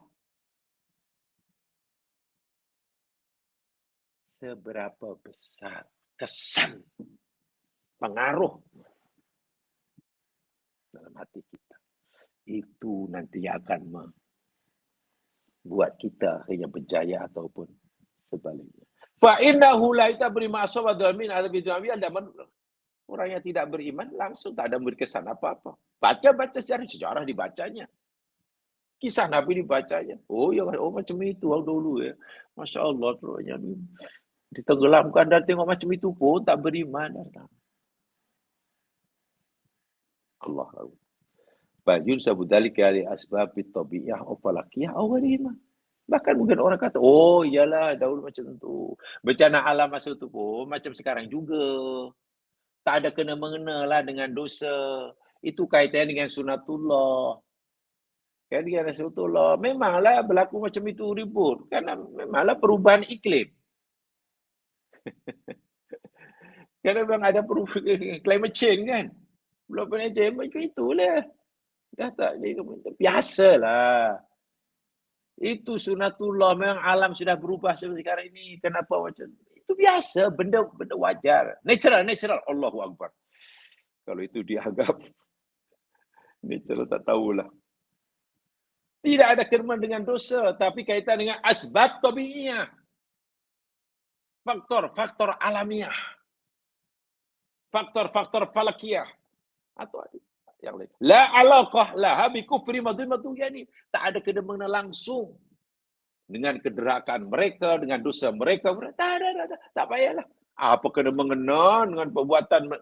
Seberapa besar kesan, pengaruh dalam hati kita. Itu nanti akan membuat kita akhirnya berjaya ataupun sebaliknya. Fa'innahu la tabri ma'asawad min adabi du'awi al-daman. Orang yang tidak beriman langsung tak ada berkesan apa-apa. Baca-baca sejarah dibacanya. Kisah Nabi dibacanya. Oh ya, oh macam itu dulu ya. Masya Allah, terusnya ditenggelamkan dan tengok macam itu pun tak beriman. Allah. Bajun sabudalika li asbabit tabi'iyah aw falakiyah aw ghairihima. Bahkan mungkin orang kata, oh iyalah dahulu macam tu. Bencana alam masa tu pun macam sekarang juga. Tak ada kena-mengena lah dengan dosa. Itu kaitan dengan sunatullah. Kaitan dengan sunatullah. Memanglah berlaku macam itu ribut. Karena memanglah perubahan iklim. Karena memang ada perubahan climate change kan. Belum pernah change macam itulah. Dah tak jadi biasalah. Itu sunatullah, memang alam sudah berubah seperti sekarang ini. Kenapa macam itu biasa, benda wajar. Natural. Allahu Akbar. Kalau itu dianggap natural tak tahulah. Tidak ada kaitan dengan dosa, tapi kaitan dengan asbab tabi'iyah. Faktor alamiah. Faktor falakiyah. Atau yang lain. La alaqah laha bi kufri madhimatu yani. Tak ada kena langsung dengan kederakan mereka, dengan dosa mereka. Tak ada. Tak payahlah. Apa kena mengena dengan perbuatan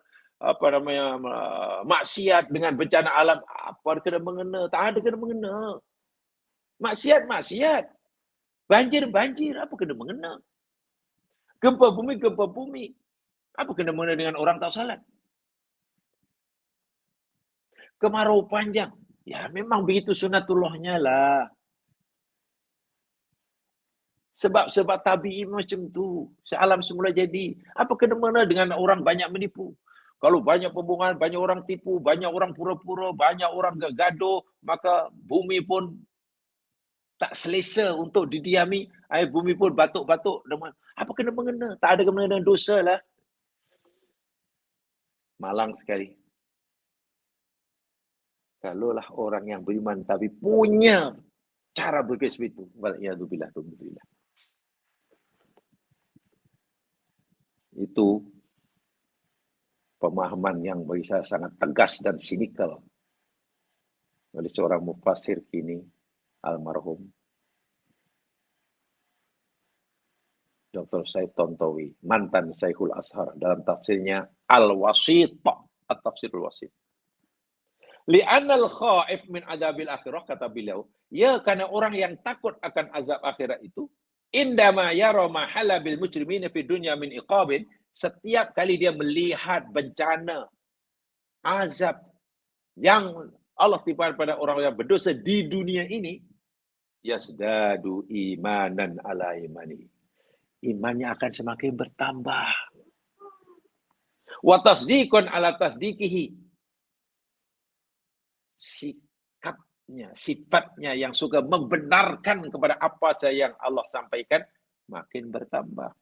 maksiat dengan bencana alam? Apa kena mengena? Tak ada kena mengena. Maksiat. Banjir. Apa kena mengena? Gempa bumi. Apa kena mengena dengan orang tak salat? Kemarau panjang. Ya memang begitu sunatullahnya lah. Sebab tabi'i macam tu. Sealam semula jadi. Apa kena-mena dengan orang banyak menipu? Kalau banyak pembohongan, banyak orang tipu, banyak orang pura-pura, banyak orang gaduh, maka bumi pun tak selesa untuk didiami. Air bumi pun batuk-batuk. Apa kena-mengena? Tak ada kena-mengena dengan dosa lah. Malang sekali. Kalaulah orang yang beriman tapi punya cara berpikir seperti itu. Waliyadzubillah. Itu pemahaman yang bagi saya sangat tegas dan sinikal oleh seorang mufassir kini, almarhum Dr. Said Tontowi, mantan Syekhul Azhar, dalam tafsirnya Al-Wasit, At-Tafsirul Wasit. Li'annal khaif min adabil akhirah, kata beliau, ya karena orang yang takut akan azab akhirat itu, indama yara ma hala bil mujrimina fi dunya min iqabin, setiap kali dia melihat bencana azab yang Allah timpakan pada orang yang berdosa di dunia ini, yasdadu imanan ala imani. Imannya akan semakin bertambah. Wa tasdiqan ala tasdiqihi. Sifatnya yang suka membenarkan kepada apa saja yang Allah sampaikan makin bertambah.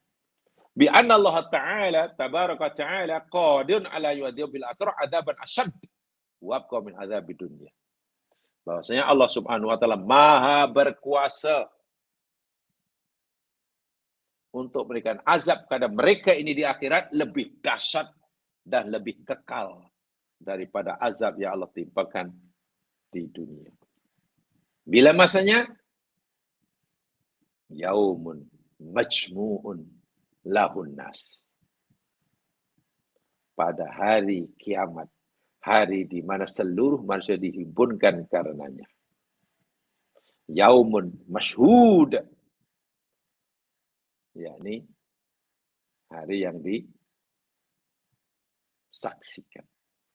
Bi anna Allah Ta'ala tabaraka ta'ala qadirun ala yu'adhibu bil akhirah adaban asyad wa abqa min adzabid dunya. Bahwasanya Allah Subhanahu wa taala Maha berkuasa untuk memberikan azab kepada mereka ini di akhirat lebih dahsyat dan lebih kekal daripada azab yang Allah timpakan di dunia. Bila masanya? Yaumun majmu'un lahun nas. Pada hari kiamat, hari di mana seluruh manusia dihimpunkan karenanya. Yaumun masyhud, yakni hari yang disaksikan.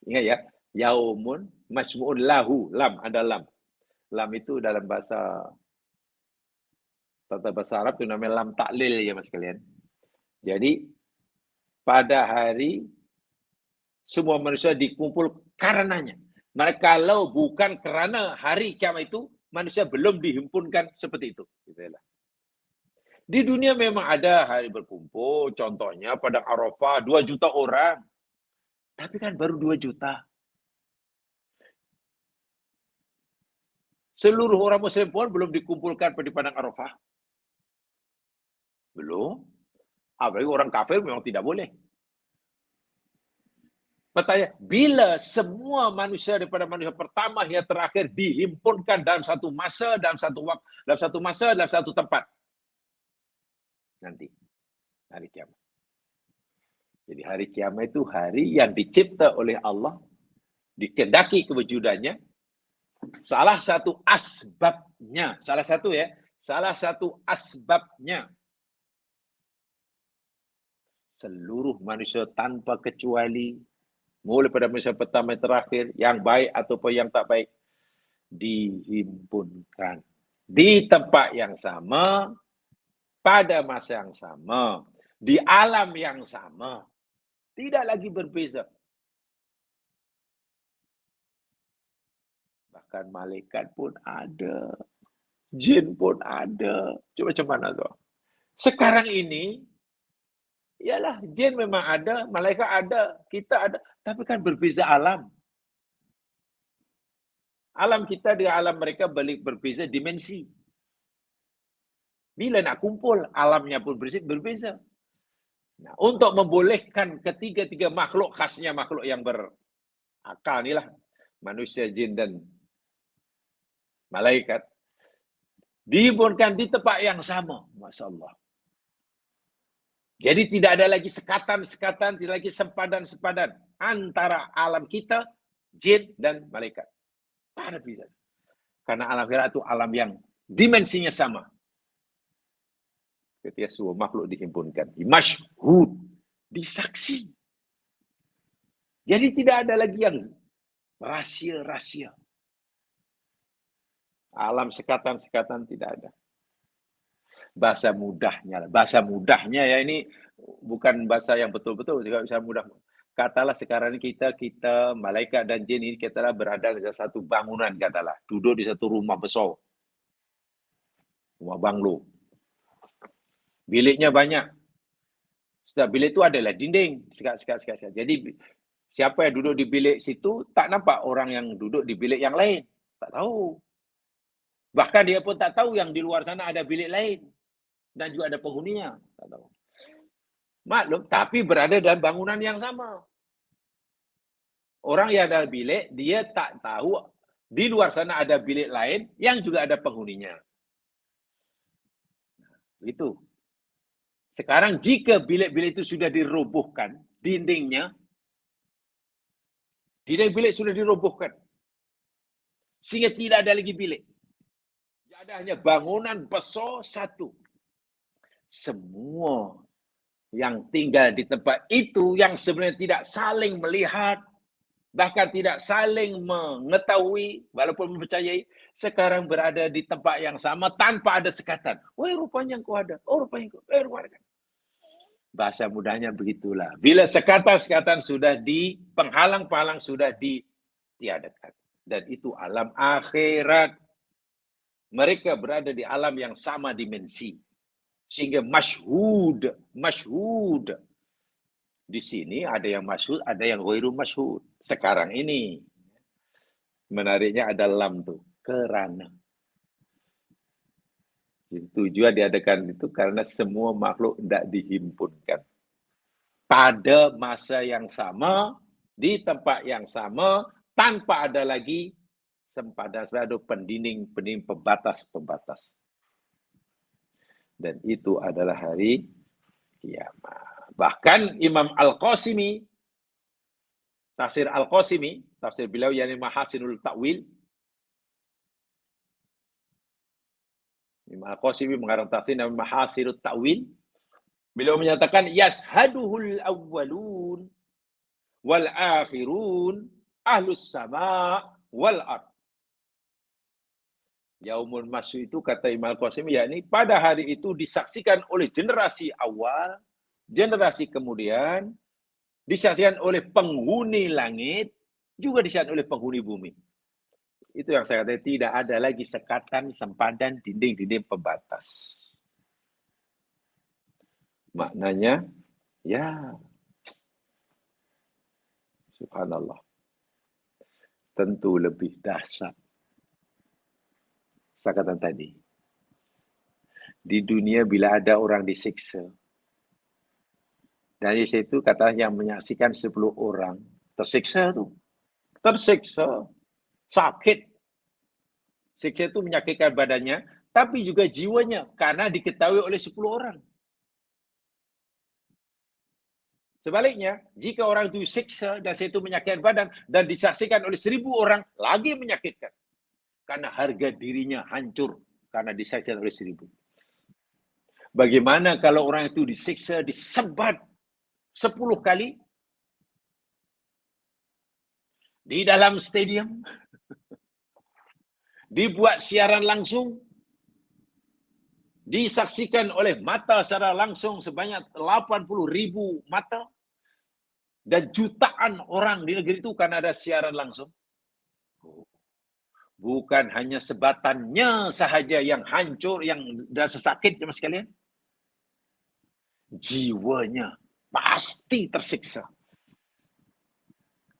Ingat ya, yaumun majmu'un lahu, lam ada lam. Lam itu dalam bahasa tata bahasa Arab itu namanya lam taklil ya Mas kalian. Jadi pada hari semua manusia dikumpul karenanya. Nah, kalau bukan karena hari kiamat itu, manusia belum dihimpunkan seperti itu. Di dunia memang ada hari berkumpul, contohnya pada Arafah 2 juta orang. Tapi kan baru 2 juta. Seluruh orang muslim pun belum dikumpulkan di padang Arafah. Belum. Apalagi orang kafir memang tidak boleh. Pertanyaan, bila semua manusia daripada manusia pertama hingga terakhir dihimpunkan dalam satu masa, dalam satu waktu, dalam satu tempat. Nanti hari kiamat. Jadi hari kiamat itu hari yang dicipta oleh Allah, dikehendaki kewujudannya. Salah satu asbabnya, salah satu asbabnya seluruh manusia tanpa kecuali, mulai pada manusia pertama yang terakhir, yang baik ataupun yang tak baik, dihimpunkan di tempat yang sama, pada masa yang sama, di alam yang sama, tidak lagi berbeza. Bahkan malaikat pun ada, jin pun ada. Coba macam mana tu? Sekarang ini, ialah jin memang ada, malaikat ada, kita ada, tapi kan berbeza alam. Alam kita dengan alam mereka berbeza dimensi. Bila nak kumpul, alamnya pun berbeza. Nah, untuk membolehkan ketiga-tiga makhluk, khasnya makhluk yang berakal inilah, manusia, jin dan malaikat, dihimpunkan di tempat yang sama. Masya Allah. Jadi tidak ada lagi sekatan-sekatan, tidak lagi sempadan-sempadan antara alam kita, jin dan malaikat. Tak ada bisa. Karena alam akhirat itu alam yang dimensinya sama. Ketika semua makhluk dihimpunkan, masyhud, disaksi. Jadi tidak ada lagi yang rahasia-rahasia. Alam sekatan-sekatan tidak ada. Bahasa mudahnya ya, ini bukan bahasa yang betul-betul, juga bahasa mudah. Katalah sekarang ini kita malaikat dan jin ini katalah berada di satu bangunan, katalah duduk di satu rumah besar, rumah banglo. Biliknya banyak. Setiap bilik itu adalah dinding, sekat. Jadi siapa yang duduk di bilik situ tak nampak orang yang duduk di bilik yang lain, tak tahu. Bahkan dia pun tak tahu yang di luar sana ada bilik lain dan juga ada penghuninya, tak tahu. Maklum, tapi berada dalam bangunan yang sama. Orang yang ada bilik, dia tak tahu di luar sana ada bilik lain yang juga ada penghuninya. Itu. Sekarang jika bilik-bilik itu sudah dirobohkan, dinding bilik sudah dirobohkan, sehingga tidak ada lagi bilik. Ada hanya bangunan besar satu. Semua yang tinggal di tempat itu yang sebenarnya tidak saling melihat, bahkan tidak saling mengetahui, walaupun mempercayai, sekarang berada di tempat yang sama tanpa ada sekatan. Wah, rupanya engkau ada. Oh, rupanya engkau. Rupanya. Bahasa mudahnya begitulah. Bila sekatan-sekatan sudah penghalang-penghalang sudah ditiadakan. Dan itu alam akhirat. Mereka berada di alam yang sama dimensi. Sehingga masyhud. Di sini ada yang masyhud, ada yang ghairu masyhud. Sekarang ini. Menariknya ada lam tuh. Kerana. Tujuan diadakan itu karena semua makhluk tidak dihimpunkan. Pada masa yang sama, di tempat yang sama, tanpa ada lagi sempadan, ada pendinding pembatas. Dan itu adalah hari kiamat. Bahkan Imam Al-Qasimi, tafsir beliau yakni Mahasinul Ta'wil. Imam Al-Qasimi mengarang tafsir namanya Mahasinul Ta'wil. Beliau menyatakan yashaduhul awwalun wal akhirun ahlus sama wal ard. Yaumul Masyur itu kata Imam Al-Qasimi yakni pada hari itu disaksikan oleh generasi awal, generasi kemudian, disaksikan oleh penghuni langit, juga disaksikan oleh penghuni bumi. Itu yang saya katakan, tidak ada lagi sekatan, sempadan, dinding-dinding pembatas. Maknanya, ya, subhanallah, tentu lebih dahsyat. Saya katakan tadi, di dunia bila ada orang disiksa, dan di situ kata yang menyaksikan 10 orang tersiksa tu, tersiksa, sakit. Siksa itu menyakitkan badannya, tapi juga jiwanya, karena diketahui oleh 10 orang. Sebaliknya, jika orang itu siksa dan itu menyakitkan badan dan disaksikan oleh 1000 orang, lagi menyakitkan. Karena harga dirinya hancur karena disaksikan oleh 1000. Bagaimana kalau orang itu disiksa, disebat 10 kali di dalam stadium, dibuat siaran langsung, disaksikan oleh mata secara langsung sebanyak 80.000 mata, dan jutaan orang di negeri itu karena ada siaran langsung. Bukan hanya sebatannya sahaja yang hancur, yang rasa sakit, jemaah sekalian. Jiwanya pasti tersiksa.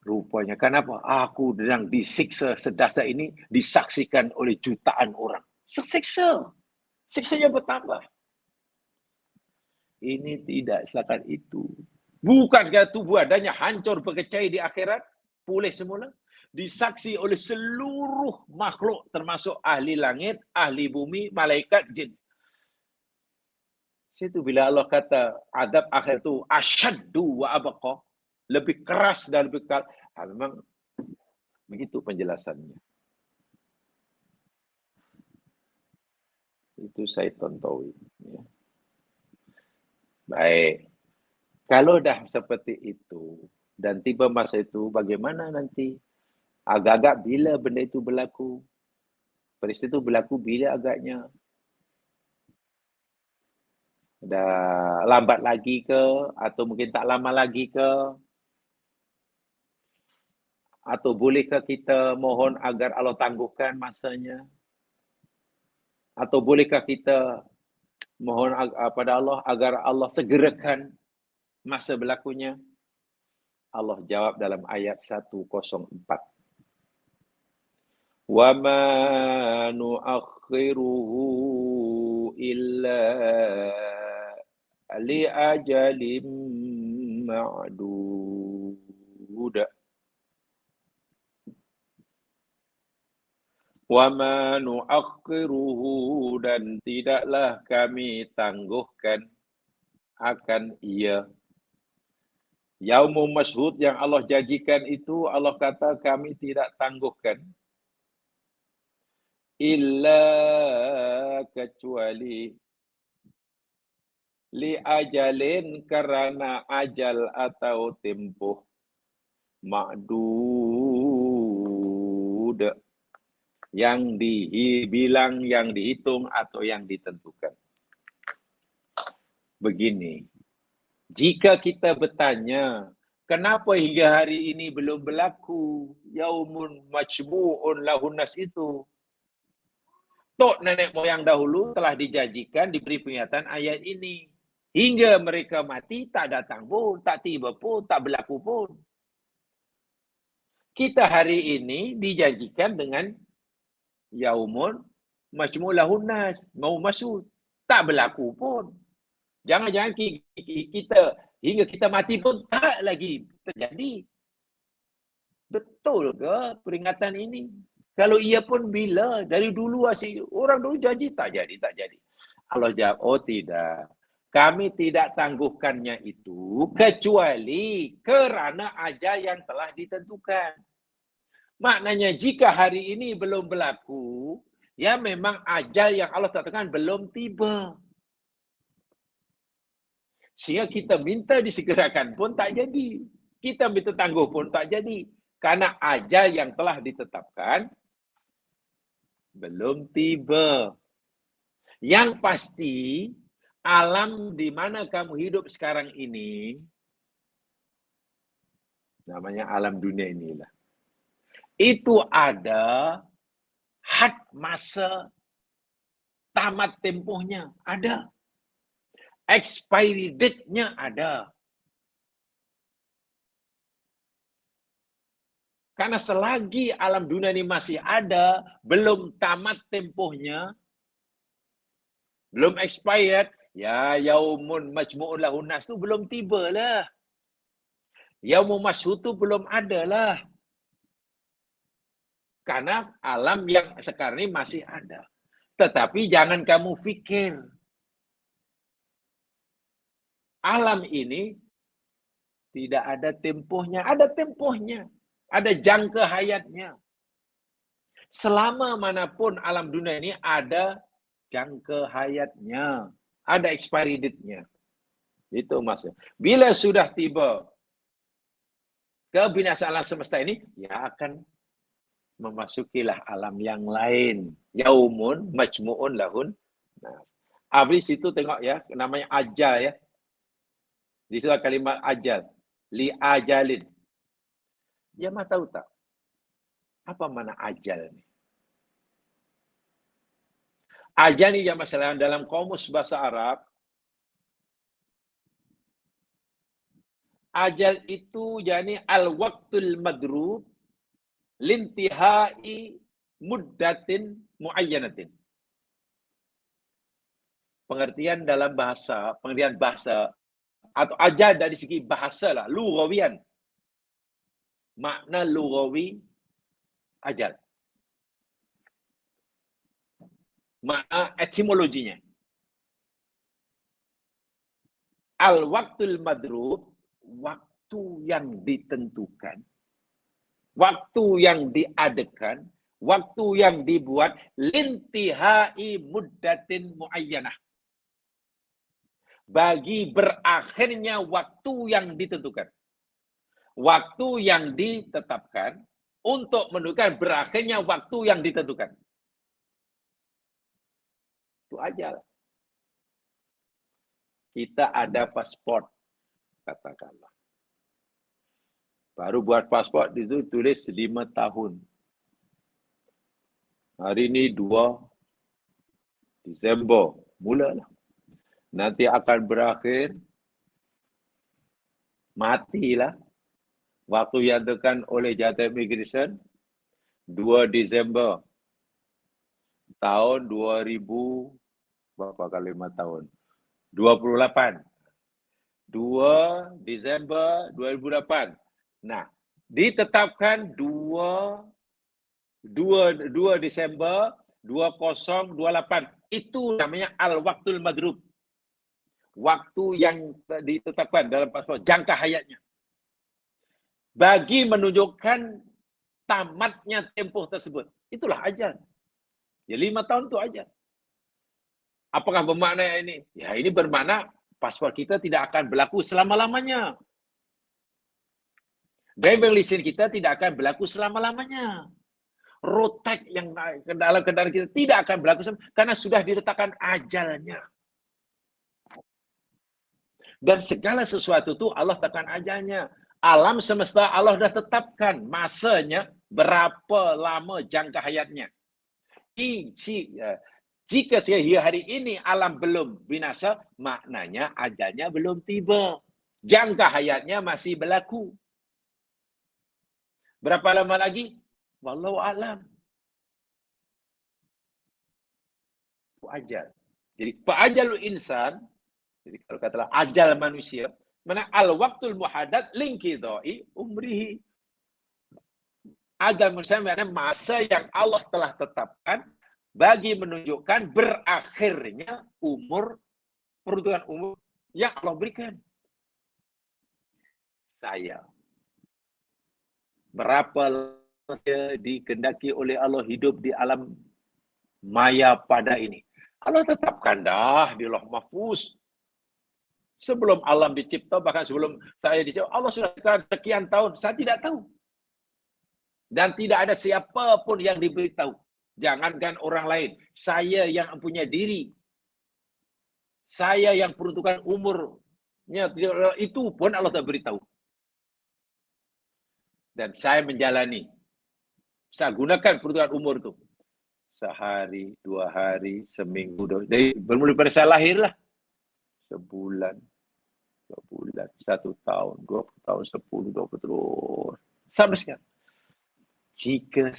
Rupanya, kenapa? Aku sedang disiksa sedasar ini, disaksikan oleh jutaan orang. Tersiksa. Siksanya bertambah. Ini tidak setakat itu. Bukankah tubuh adanya hancur berkecai di akhirat? Pulih semula. Disaksi oleh seluruh makhluk, termasuk ahli langit, ahli bumi, malaikat, jin. Situ bila Allah kata adab akhir itu asyaddu wa abqa, lebih keras dan lebih kekal. Memang begitu penjelasannya. Itu saya tonton. Ya. Baik. Kalau dah seperti itu dan tiba masa itu, bagaimana nanti? Agak-agak bila benda itu berlaku? Peristiwa itu berlaku bila agaknya? Dah lambat lagi ke? Atau mungkin tak lama lagi ke? Atau bolehkah kita mohon agar Allah tangguhkan masanya? Atau bolehkah kita mohon pada Allah agar Allah segerakan masa berlakunya? Allah jawab dalam ayat 104. Wa ma nu'akhiruhu illa li ajalin ma'dud. Wa ma nu'akhiruhu, dan tidaklah kami tangguhkan akan ia. Yaumul Mashhud yang Allah janjikan itu, Allah kata kami tidak tangguhkan. Illa kecuali li ajalin, karena ajal atau tempoh, ma'dud, yang dibilang, yang dihitung atau yang ditentukan. Begini, jika kita bertanya, kenapa hingga hari ini belum berlaku Yaumun Majmu'un Lahunnas itu? Tok nenek moyang dahulu telah dijanjikan, diberi peringatan ayat ini. Hingga mereka mati, tak datang pun, tak tiba pun, tak berlaku pun. Kita hari ini dijanjikan dengan Yaumun majmu'u lahun nas. Mau masuk. Tak berlaku pun. Jangan-jangan kita hingga kita mati pun tak lagi terjadi. Betul ke peringatan ini? Kalau ia pun bila? Dari dulu asyik orang dulu janji tak jadi. Allah jawab, oh tidak. Kami tidak tangguhkannya itu kecuali kerana ajal yang telah ditentukan. Maknanya jika hari ini belum berlaku, ya memang ajal yang Allah tentukan belum tiba. Sehingga kita minta disegerakan pun tak jadi. Kita minta tangguh pun tak jadi. Karena ajal yang telah ditetapkan belum tiba. Yang pasti, alam di mana kamu hidup sekarang ini, namanya alam dunia inilah, itu ada had masa tamat tempohnya, ada. Expiry date-nya ada. Karena selagi alam dunia ini masih ada, belum tamat tempohnya, belum expired, ya yaumun majmu'un lahun nas tu belum tiba lah. Yaumul masyhud tu belum ada lah. Karena alam yang sekarang ini masih ada. Tetapi jangan kamu fikir alam ini tidak ada tempohnya. Ada tempohnya. Ada jangka hayatnya. Selama manapun alam dunia ini ada jangka hayatnya. Ada expiry date-nya. Itu maksudnya. Bila sudah tiba kebinasaan alam semesta ini, ya akan memasukilah alam yang lain. Yaumun majmu'un lahun. Nah, habis itu tengok ya, namanya ajal ya. Di situ kalimat ajal. Li ajalin. Dia mah tahu tak? Apa mana ajal ni? Ajal ni yang masalah dalam kamus bahasa Arab. Ajal itu yani al-waqtul madrub lintihai muddatin muayyanatin. Pengertian dalam bahasa, pengertian bahasa atau ajal dari segi bahasa lah, lughawian. Makna lughawi ajal. Makna etimologinya. Al-waqtul madrub, waktu yang ditentukan. Waktu yang diadakan, waktu yang dibuat lintihai muddatin muayyanah. Bagi berakhirnya waktu yang ditentukan. Waktu yang ditetapkan untuk menentukan berakhirnya waktu yang ditentukan. Itu aja. Kita ada paspor, katakanlah. Baru buat paspor itu tulis 5 tahun. Hari ini 2 Disember. Mulalah. Nanti akan berakhir. Matilah. Waktu yang ditentukan oleh Jabatan Immigration 2 Disember tahun 2000 berapa kali 5 tahun? 28. 2 Disember 2008. Nah, ditetapkan 2 Desember 2028. Itu namanya al-waqtul madrub. Waktu yang ditetapkan dalam paspor, jangka hayatnya. Bagi menunjukkan tamatnya tempoh tersebut. Itulah ajal. Ya 5 tahun itu aja. Apakah bermakna ini? Ya ini bermakna paspor kita tidak akan berlaku selama-lamanya. Driving license kita tidak akan berlaku selama-lamanya. Road tax yang dalam kendaraan kita tidak akan berlaku karena sudah diletakkan ajalnya. Dan segala sesuatu itu Allah tekan ajalnya. Alam semesta Allah dah tetapkan masanya berapa lama jangka hayatnya. Jika hari ini alam belum binasa, maknanya ajalnya belum tiba. Jangka hayatnya masih berlaku. Berapa lama lagi? Wallahu a'lam. ajal. Jadi fa'ajalul insan, jadi kalau katalah ajal manusia, mana al-waqtul muhaddad linkidai umrihi. Ajal manusia maknanya masa yang Allah telah tetapkan bagi menunjukkan berakhirnya umur, peruntukan umur yang Allah berikan. Saya berapa lama dikehendaki oleh Allah hidup di alam maya pada ini. Allah tetapkan dah di Lauh Mahfuz. Sebelum alam dicipta, bahkan sebelum saya dicipta, Allah sudah tetapkan sekian tahun. Saya tidak tahu. Dan tidak ada siapa pun yang diberitahu. Jangankan orang lain. Saya yang punya diri. Saya yang peruntukan umurnya. Itu pun Allah tak beritahu. Dan saya menjalani. Saya gunakan peruntukan umur itu. Sehari, 2 hari, seminggu. Dari bermula pada saya lahir lah. Sebulan, 2 bulan, 1 tahun, 20 tahun, 10, 20 terus. Sampai sekarang. Jika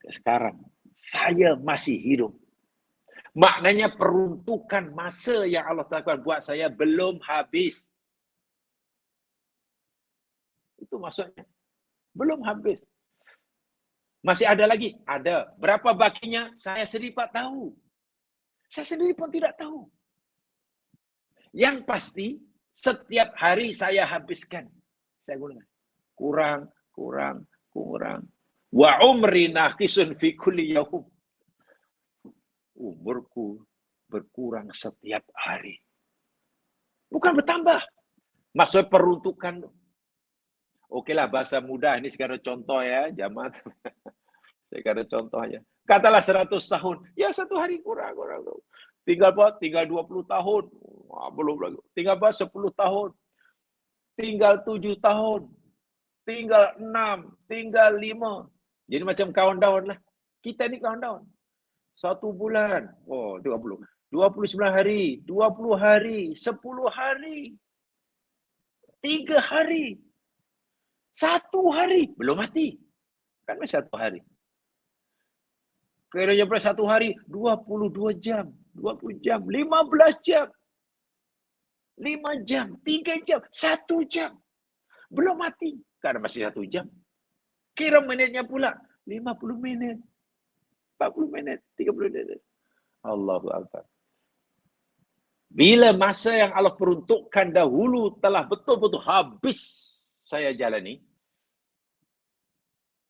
sekarang saya masih hidup, maknanya peruntukan masa yang Allah tetapkan buat saya belum habis. Itu maksudnya. Belum habis. Masih ada lagi? Ada. Berapa bakinya? Saya sendiri tak tahu. Saya sendiri pun tidak tahu. Yang pasti, setiap hari saya habiskan. Saya gunakan. Kurang. Wa umri naqisun fi kulli yaum. Umurku berkurang setiap hari. Bukan bertambah. Maksud peruntukan. Okeylah bahasa mudah ini sekarang contoh ya, jamaah. Sekarang contohnya. Katalah 100 tahun. Ya 1 hari kurang. Tinggal 20 tahun. Belum lagi. Tinggal 10 tahun. Tinggal 7 tahun. Tinggal 6, tinggal 5. Jadi macam countdown lah. Kita ni countdown. 1 bulan. Oh, 20. 29 hari, 20 hari, 10 hari. 3 hari. 1 hari. Belum mati. Kan masih 1 hari. Kiranya pada 1 hari, 22 jam. 20 jam, 15 jam. 5 jam, 3 jam, 1 jam. Belum mati. Karena masih 1 jam. Kira menitnya pula. 50 minit. 40 menit. 30 menit. Allahu Akbar. Bila masa yang Allah peruntukkan dahulu telah betul-betul habis saya jalani.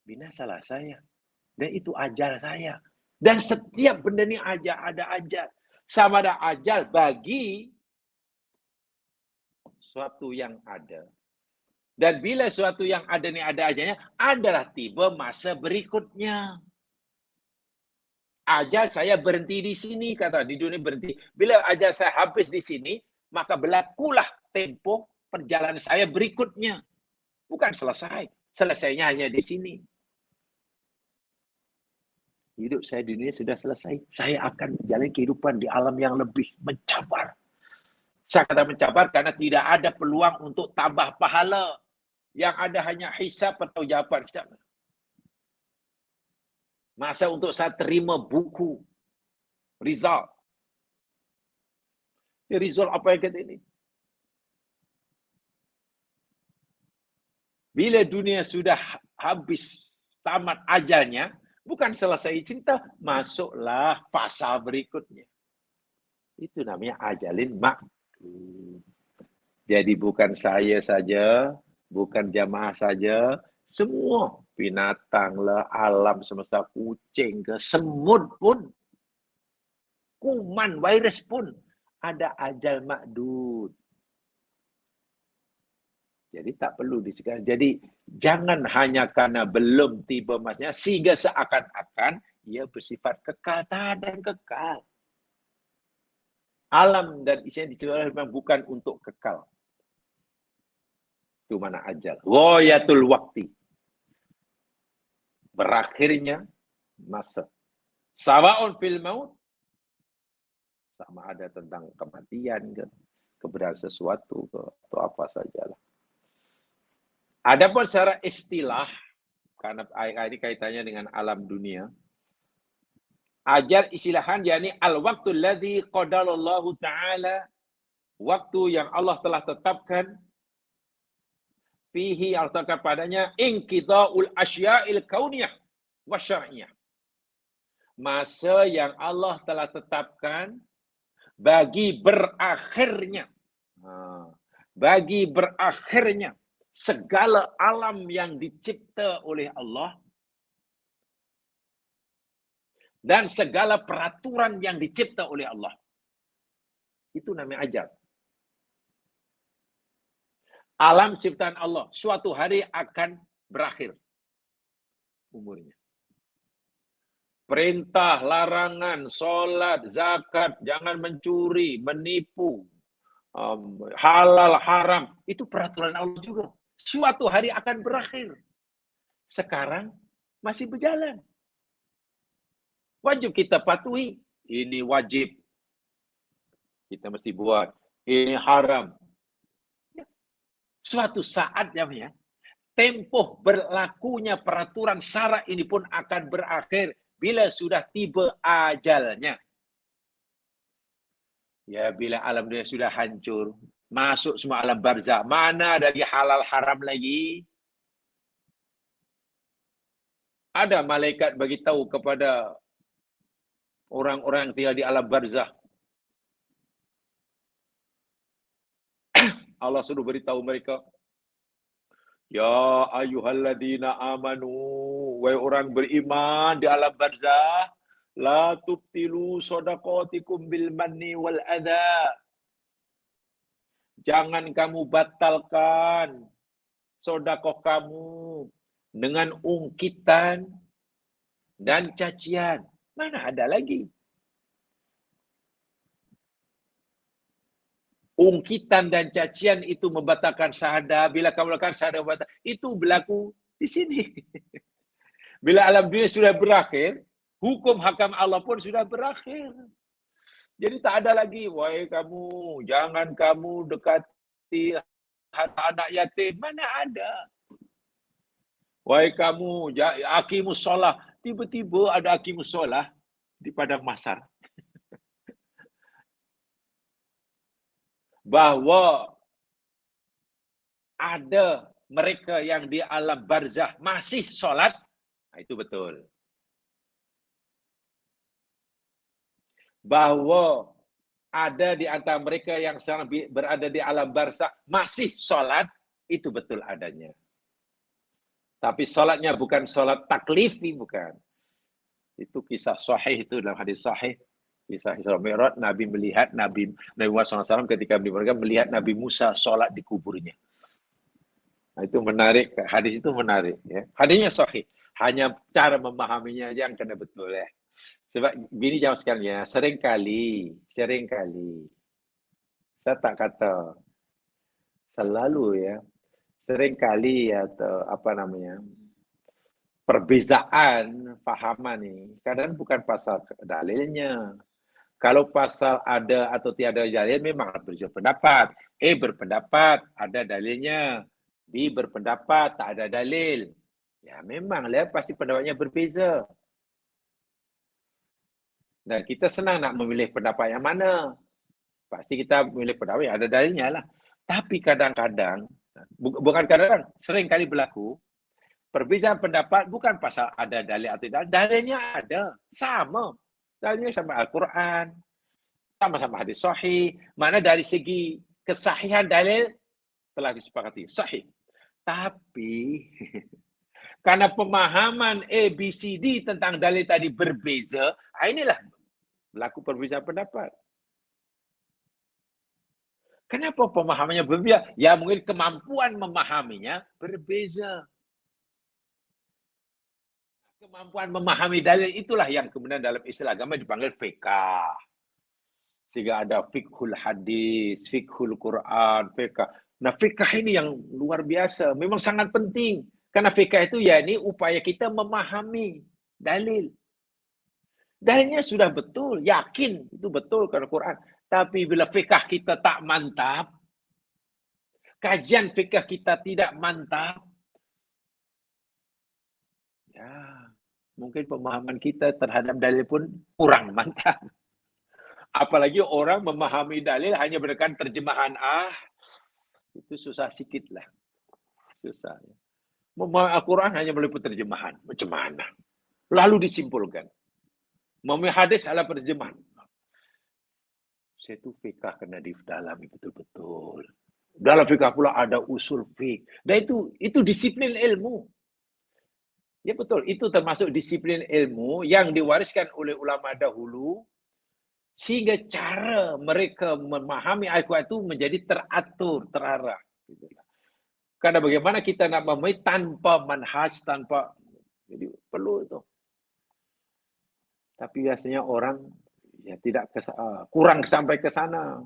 Binasalah saya. Dan itu ajal saya. Dan setiap benda ni ada ajal. Sama ada ajal bagi suatu yang ada. Dan bila suatu yang ada ni ada ajalnya, adalah tiba masa berikutnya. Ajal saya berhenti di sini, kata di dunia berhenti. Bila ajal saya habis di sini, maka berlakulah tempoh perjalanan saya berikutnya. Bukan selesai. Selesainya hanya di sini. Hidup saya di dunia sudah selesai. Saya akan menjalani kehidupan di alam yang lebih mencabar. Saya kata mencabar karena tidak ada peluang untuk tambah pahala. Yang ada hanya hisab atau jawapan hisab. Masa untuk saya terima buku. Result. Result apa yang kata ini? Bila dunia sudah habis, tamat ajalnya, bukan selesai cinta, masuklah fasa berikutnya. Itu namanya ajalin maktub. Jadi bukan saya saja, bukan jamaah saja, semua binatang lah, alam semesta, kucing ke, semut pun, kuman, virus pun, ada ajal makdud. Jadi tak perlu disekat. Jadi jangan hanya karena belum tiba masanya, sehingga seakan-akan ia bersifat kekal. Tak ada yang kekal. Alam dan isi yang diciptakan memang bukan untuk kekal. Itu mana ajal. Ghayatul waqti. Berakhirnya masa. Sawa'un fil maut. Sama ada tentang kematian ke, keberadaan sesuatu ke, atau apa sajalah. Adapun secara istilah, karena ayat ini kaitannya dengan alam dunia, Ajal istilahan yakni al-waqtul ladzi qadalallahu ta'ala, waktu yang Allah telah tetapkan, fihi atau padanya inqida'ul asya'il kauniyah wasyar'iyah. Masa yang Allah telah tetapkan bagi berakhirnya segala alam yang dicipta oleh Allah dan segala peraturan yang dicipta oleh Allah. Itu namanya ajal. Alam ciptaan Allah suatu hari akan berakhir umurnya. Perintah, larangan, solat, zakat, jangan mencuri, menipu, halal, haram, itu peraturan Allah juga. Suatu hari akan berakhir. Sekarang masih berjalan. Wajib kita patuhi. Ini wajib. Kita mesti buat. Ini haram. Suatu saat ya, tempoh berlakunya peraturan syara ini pun akan berakhir bila sudah tiba ajalnya. Ya, bila alam dunia sudah hancur, masuk semua alam barzah, mana ada lagi halal haram lagi? Ada malaikat bagi tahu kepada orang-orang yang tinggal di alam barzah. Allah suruh beritahu mereka, ya ayyuhalladzina amanu, wahai orang beriman di alam barzah, la tubtilu shadaqatikum bil manni wal adha. Jangan kamu batalkan sedekah kamu dengan ungkitan dan cacian. Mana ada lagi? Ungkitan dan cacian itu membatalkan syahadah. Bila kamu lakukan syahadah batal, itu berlaku di sini. Bila alam dunia sudah berakhir, hukum hakam Allah pun sudah berakhir. Jadi tak ada lagi, wahai kamu, jangan kamu dekati anak yatim. Mana ada? Wahai kamu, aqimus shalah. Tiba-tiba ada aqimus shalah di padang mahsyar. Bahwa ada mereka yang di alam barzah masih solat, itu betul. Bahwa ada di antara mereka yang sekarang berada di alam barzah masih solat, itu betul adanya. Tapi solatnya bukan solat taklifi, bukan. Itu kisah sahih, itu dalam hadis sahih. Kisah Isra Mi'raj, Nabi melihat Nabi Muhammad SAW ketika melihat Nabi Musa sholat di kuburnya. Nah, itu menarik, hadis itu menarik. Ya. Hadisnya sahih, hanya cara memahaminya aja yang kena betul ya. Sebab gini jamaah sekalian, seringkali saya tak kata selalu ya, seringkali atau perbezaan pahaman nih, kadang bukan pasal dalilnya. Kalau pasal ada atau tiada dalil memang berbeda pendapat. Berpendapat ada dalilnya. B berpendapat tak ada dalil. Ya memanglah pasti pendapatnya berbeza. Dan kita senang nak memilih pendapat yang mana. Pasti kita memilih pendapat yang ada dalilnya lah. Tapi kadang-kadang, bukan kadang-kadang, sering kali berlaku, perbezaan pendapat bukan pasal ada dalil atau tidak. Dalilnya ada. Sama. Dalilnya sama Al-Quran, sama-sama hadis sahih. Mana dari segi kesahihan dalil telah disepakati sahih. Tapi karena pemahaman ABCD tentang dalil tadi berbeza, inilah berlaku perbezaan pendapat. Kenapa pemahamannya berbeza? Ya mungkin kemampuan memahaminya berbeza. Kemampuan memahami dalil itulah yang kemudian dalam istilah agama dipanggil fiqh. Sehingga ada fiqhul hadis, fiqhul Quran, fiqh. Nah, fiqh ini yang luar biasa, memang sangat penting. Karena fiqh itu yakni upaya kita memahami dalil. Dalilnya sudah betul, yakin itu betul karena Quran. Tapi bila fiqh kita tak mantap, kajian fiqh kita tidak mantap, ya Mungkin pemahaman kita terhadap dalil pun kurang mantap. Apalagi orang memahami dalil hanya berdasarkan terjemahan. Itu susah sikit lah. Susah. Memahami Al-Quran hanya melalui terjemahan. Macam mana? Lalu disimpulkan. Memahami hadis adalah terjemahan. Saya tu fikah kena didalami betul-betul. Dalam fikah pula ada usul fiqh. Dan itu disiplin ilmu. Ya betul, itu termasuk disiplin ilmu yang diwariskan oleh ulama dahulu sehingga cara mereka memahami Al-Quran itu menjadi teratur, terarah. Karena bagaimana kita nak memahami tanpa manhaj, tanpa... Jadi perlu itu. Tapi biasanya orang ya tidak kurang sampai ke sana.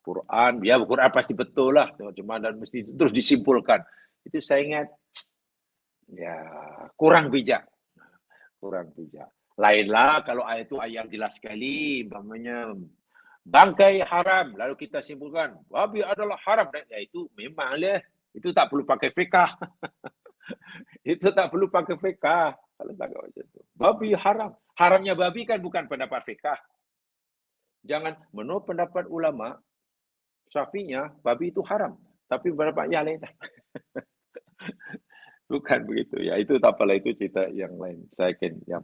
Quran, ya Quran pasti betul lah. Cuma dan mesti terus disimpulkan. Itu saya ingat, ya kurang bijak. Kurang bijak. Lainlah kalau ayat itu ayat jelas sekali, umpamanya bangkai haram, lalu kita simpulkan babi adalah haram, ya itu memang lah, itu tak perlu pakai fikah. Itu tak perlu pakai fikah kalau tak macam itu. Babi haram, haramnya babi kan bukan pendapat fikah. Jangan menurut pendapat ulama Syafi'iyah babi itu haram, tapi pendapat yang lain tak. Bukan begitu ya, itu tak apalah, itu cerita yang lain. Saya kan ya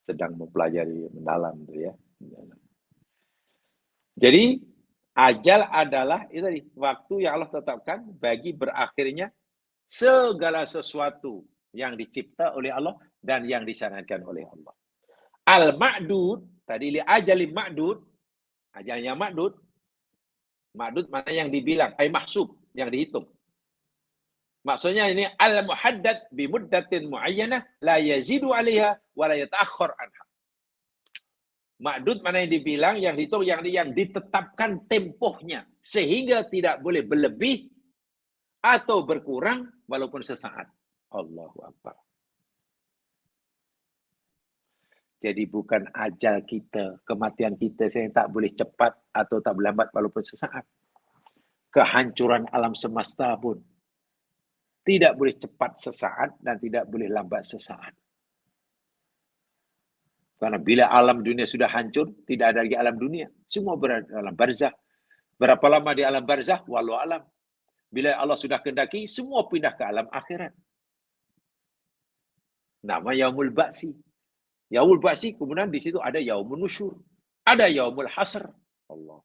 sedang mempelajari mendalam tu ya. Jadi ajal adalah itu tadi, waktu yang Allah tetapkan bagi berakhirnya segala sesuatu yang dicipta oleh Allah dan yang disyariatkan oleh Allah. Al-ma'dud, tadi li ajalin ma'dud, ajal yang ma'dud, ma'dud mana yang dibilang, ay mahsub, yang dihitung. Maksudnya ini al-muhaddad bi muddatin muayyanah la yazidu 'alaiha wa la yata'akhkhar anha. Ma'dud mana yang dibilang, yang dihitung, yang ditetapkan tempohnya sehingga tidak boleh berlebih atau berkurang walaupun sesaat. Allahu Akbar. Jadi bukan ajal kita, kematian kita yang tak boleh cepat atau tak boleh lambat walaupun sesaat. Kehancuran alam semesta pun tidak boleh cepat sesaat dan tidak boleh lambat sesaat. Karena bila alam dunia sudah hancur, tidak ada lagi alam dunia. Semua berada dalam barzah. Berapa lama di alam barzah? Wallahu alam. Bila Allah sudah kehendaki, semua pindah ke alam akhirat. Nama Yaumul Ba'si. Yaumul Ba'si, kemudian di situ ada Yaumul Nusyur. Ada Yaumul Hasr. Allah.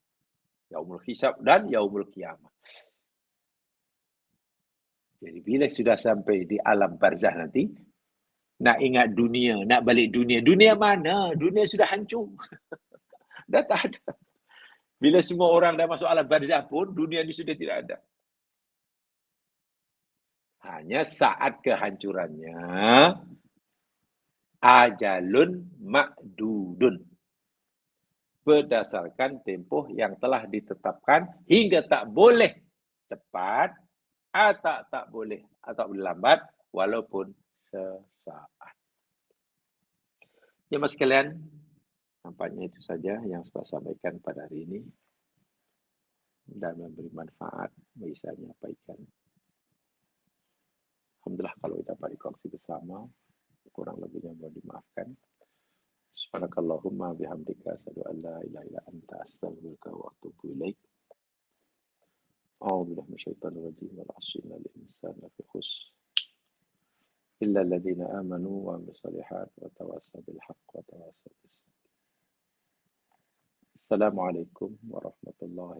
Yaumul Hisab dan Yaumul Qiyamah. Jadi bila sudah sampai di alam barzah nanti, nak ingat dunia, nak balik dunia. Dunia mana? Dunia sudah hancur. Dah tak ada. Bila semua orang dah masuk alam barzah pun, dunia ini sudah tidak ada. Hanya saat kehancurannya, ajalun ma'dudun. Berdasarkan tempoh yang telah ditetapkan hingga tak boleh cepat atau tak boleh lambat walaupun sesaat. Ya mas sekalian, nampaknya itu saja yang saya sampaikan pada hari ini dan memberi manfaat bagi saya menyampaikan. Alhamdulillah kalau kita dapat dikongsi bersama, kurang lebihnya mohon dimaafkan. Subhanakallahumma bihamdika asyhadu an la ilaha illa anta astaghfiruka wa atubu ilaik. A'udzu billahi minasyaitonir rajim. Wal 'asri innal insana lafi khusr illa alladziina aamanu wa 'amilus shalihaati wa tawassaw bil haqqi wa tawassaw bis sabr. Assalamualaikum warahmatullahi